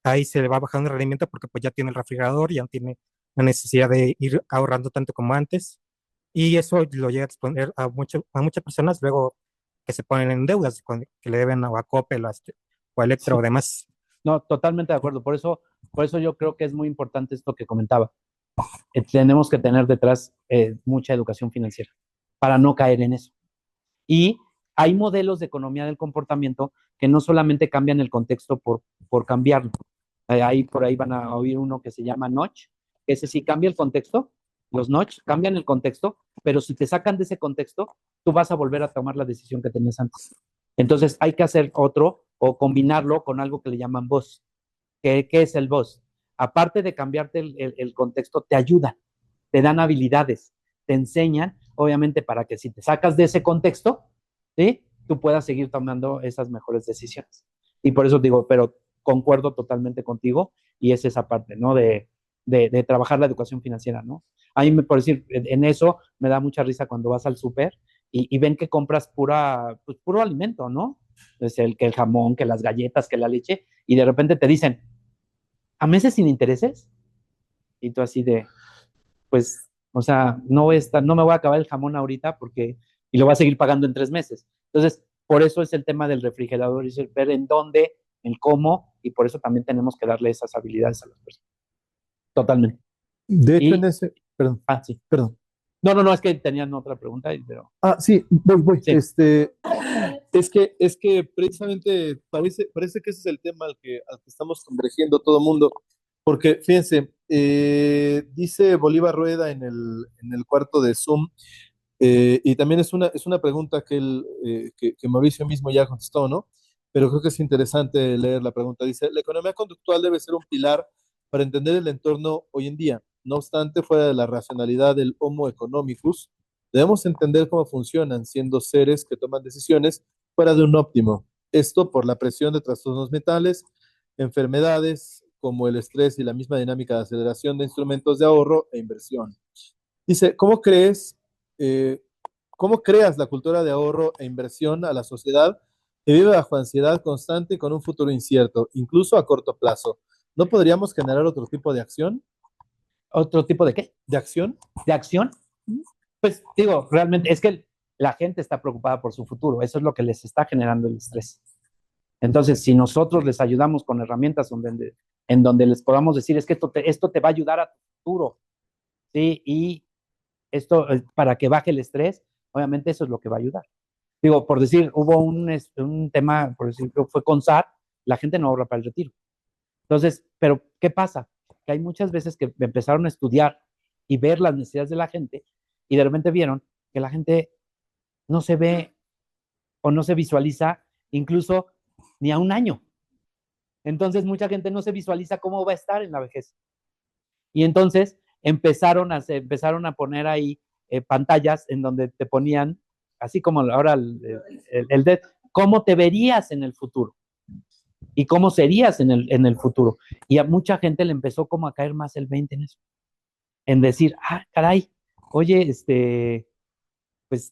ahí se le va bajando el rendimiento porque pues ya tiene el refrigerador, ya no tiene la necesidad de ir ahorrando tanto como antes y eso lo llega a exponer a muchas personas luego que se ponen en deudas, que le deben a Coppel o a Electra
Sí.
o demás.
No, totalmente de acuerdo. Por eso yo creo que es muy importante esto que comentaba. Tenemos que tener detrás mucha educación financiera para no caer en eso. Y hay modelos de economía del comportamiento que no solamente cambian el contexto por cambiarlo. Ahí por ahí van a oír uno que se llama notch, que ese sí cambia el contexto, los notch cambian el contexto, pero si te sacan de ese contexto, tú vas a volver a tomar la decisión que tenías antes. Entonces hay que hacer otro o combinarlo con algo que le llaman boss. ¿Qué es el boss? Aparte de cambiarte el contexto, te ayudan, te dan habilidades, te enseñan, obviamente, para que si te sacas de ese contexto, ¿sí? Tú puedas seguir tomando esas mejores decisiones. Y por eso digo, pero concuerdo totalmente contigo y es esa parte, ¿no? De trabajar la educación financiera, ¿no? A mí, por decir, en eso me da mucha risa cuando vas al súper y ven que compras pues, puro alimento, ¿no? Pues que el jamón, que las galletas, que la leche, y de repente te dicen, ¿a meses sin intereses? Y tú así de, pues, o sea, no me voy a acabar el jamón ahorita y lo voy a seguir pagando en 3 meses. Entonces, por eso es el tema del refrigerador, es el ver en dónde, en cómo, y por eso también tenemos que darle esas habilidades a las personas. Totalmente.
De hecho,
Y,
perdón,
sí.
perdón.
No, es que tenían otra pregunta, pero
Sí, voy.
sí.
Es que precisamente parece que ese es el tema al que estamos convergiendo todo el mundo, porque fíjense, dice Bolívar Rueda en el cuarto de Zoom, y también es una pregunta que Mauricio mismo ya contestó, ¿no? Pero creo que es interesante leer la pregunta. Dice, la economía conductual debe ser un pilar para entender el entorno hoy en día. No obstante, fuera de la racionalidad del Homo economicus, debemos entender cómo funcionan, siendo seres que toman decisiones fuera de un óptimo. Esto por la presión de trastornos mentales, enfermedades como el estrés y la misma dinámica de aceleración de instrumentos de ahorro e inversión. Dice, eh, cómo creas la cultura de ahorro e inversión a la sociedad que vive bajo ansiedad constante y con un futuro incierto, incluso a corto plazo? ¿No podríamos generar otro tipo de acción?
¿Otro tipo de qué?
¿De acción?
¿De acción? Pues digo, realmente es que la gente está preocupada por su futuro, eso es lo que les está generando el estrés. Entonces, si nosotros les ayudamos con herramientas en donde les podamos decir, es que esto te va a ayudar a tu futuro, ¿sí? Y esto, para que baje el estrés, obviamente eso es lo que va a ayudar. Digo, por decir, hubo un tema, por decir, fue con SAR, la gente no ahorra para el retiro. Entonces, pero ¿qué pasa? Que hay muchas veces que empezaron a estudiar y ver las necesidades de la gente y de repente vieron que la gente no se ve o no se visualiza incluso ni a un año. Entonces, mucha gente no se visualiza cómo va a estar en la vejez. Y entonces empezaron a poner ahí pantallas en donde te ponían, así como ahora el cómo te verías en el futuro y cómo serías en el futuro. Y a mucha gente le empezó como a caer más el 20 en eso. En decir, caray, oye, pues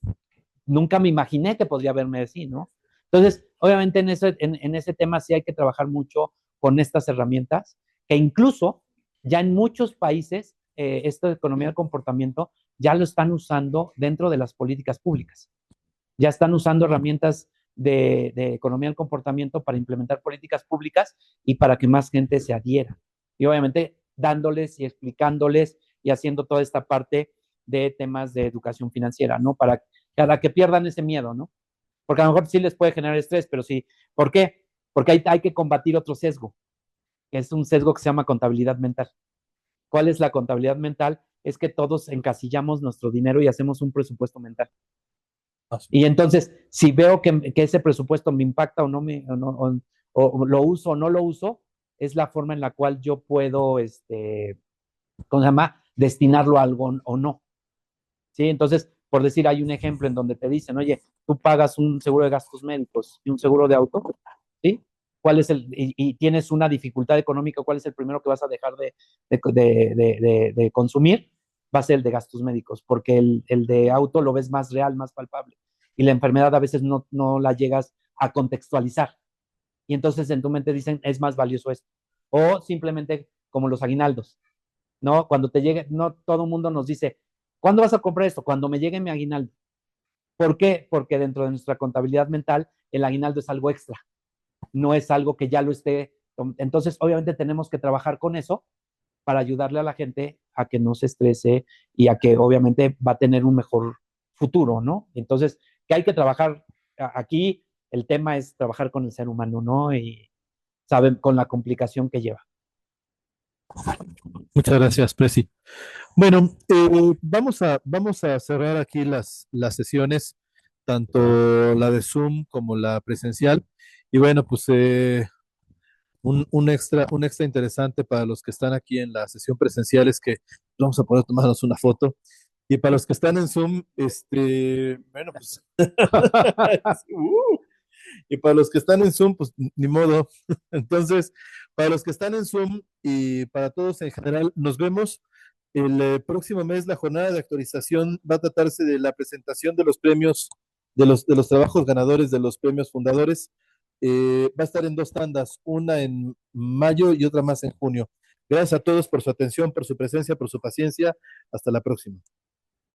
nunca me imaginé que podría verme así, ¿no? Entonces, obviamente en ese tema sí hay que trabajar mucho con estas herramientas, que incluso ya en muchos países, esta economía del comportamiento ya lo están usando dentro de las políticas públicas. Ya están usando herramientas de economía del comportamiento para implementar políticas públicas y para que más gente se adhiera. Y obviamente dándoles y explicándoles y haciendo toda esta parte de temas de educación financiera, ¿no? Para que pierdan ese miedo, ¿no? Porque a lo mejor sí les puede generar estrés, pero sí. ¿Por qué? Porque hay que combatir otro sesgo, que es un sesgo que se llama contabilidad mental. ¿Cuál es la contabilidad mental? Es que todos encasillamos nuestro dinero y hacemos un presupuesto mental. Y entonces, si veo que ese presupuesto me impacta o no, o lo uso o no lo uso, es la forma en la cual yo puedo, ¿cómo se llama? Destinarlo a algo o no. ¿Sí? Entonces, por decir, hay un ejemplo en donde te dicen, oye, tú pagas un seguro de gastos médicos y un seguro de auto, ¿sí? ¿Cuál es y tienes una dificultad económica, cuál es el primero que vas a dejar de consumir? Va a ser el de gastos médicos, porque el de auto lo ves más real, más palpable. Y la enfermedad a veces no la llegas a contextualizar. Y entonces en tu mente dicen, es más valioso esto. O simplemente como los aguinaldos, ¿no? Cuando te llegue, no todo el mundo nos dice, ¿cuándo vas a comprar esto? Cuando me llegue mi aguinaldo. ¿Por qué? Porque dentro de nuestra contabilidad mental, el aguinaldo es algo extra, no es algo que ya lo esté. Entonces, obviamente tenemos que trabajar con eso para ayudarle a la gente a que no se estrese y a que obviamente va a tener un mejor futuro, ¿no? Entonces, que hay que trabajar aquí, el tema es trabajar con el ser humano, ¿no? Y saben, con la complicación que lleva.
Muchas gracias, Presi. Bueno, vamos a cerrar aquí las sesiones, tanto la de Zoom como la presencial. Y bueno, pues un extra interesante para los que están aquí en la sesión presencial es que vamos a poder tomarnos una foto. Y para los que están en Zoom, bueno, pues. Y para los que están en Zoom, pues ni modo. Entonces, para los que están en Zoom y para todos en general, nos vemos el próximo mes. La jornada de actualización va a tratarse de la presentación de los premios, de los trabajos ganadores de los premios fundadores. Va a estar en dos tandas, una en mayo y otra más en junio. Gracias a todos por su atención, por su presencia, por su paciencia. Hasta la próxima.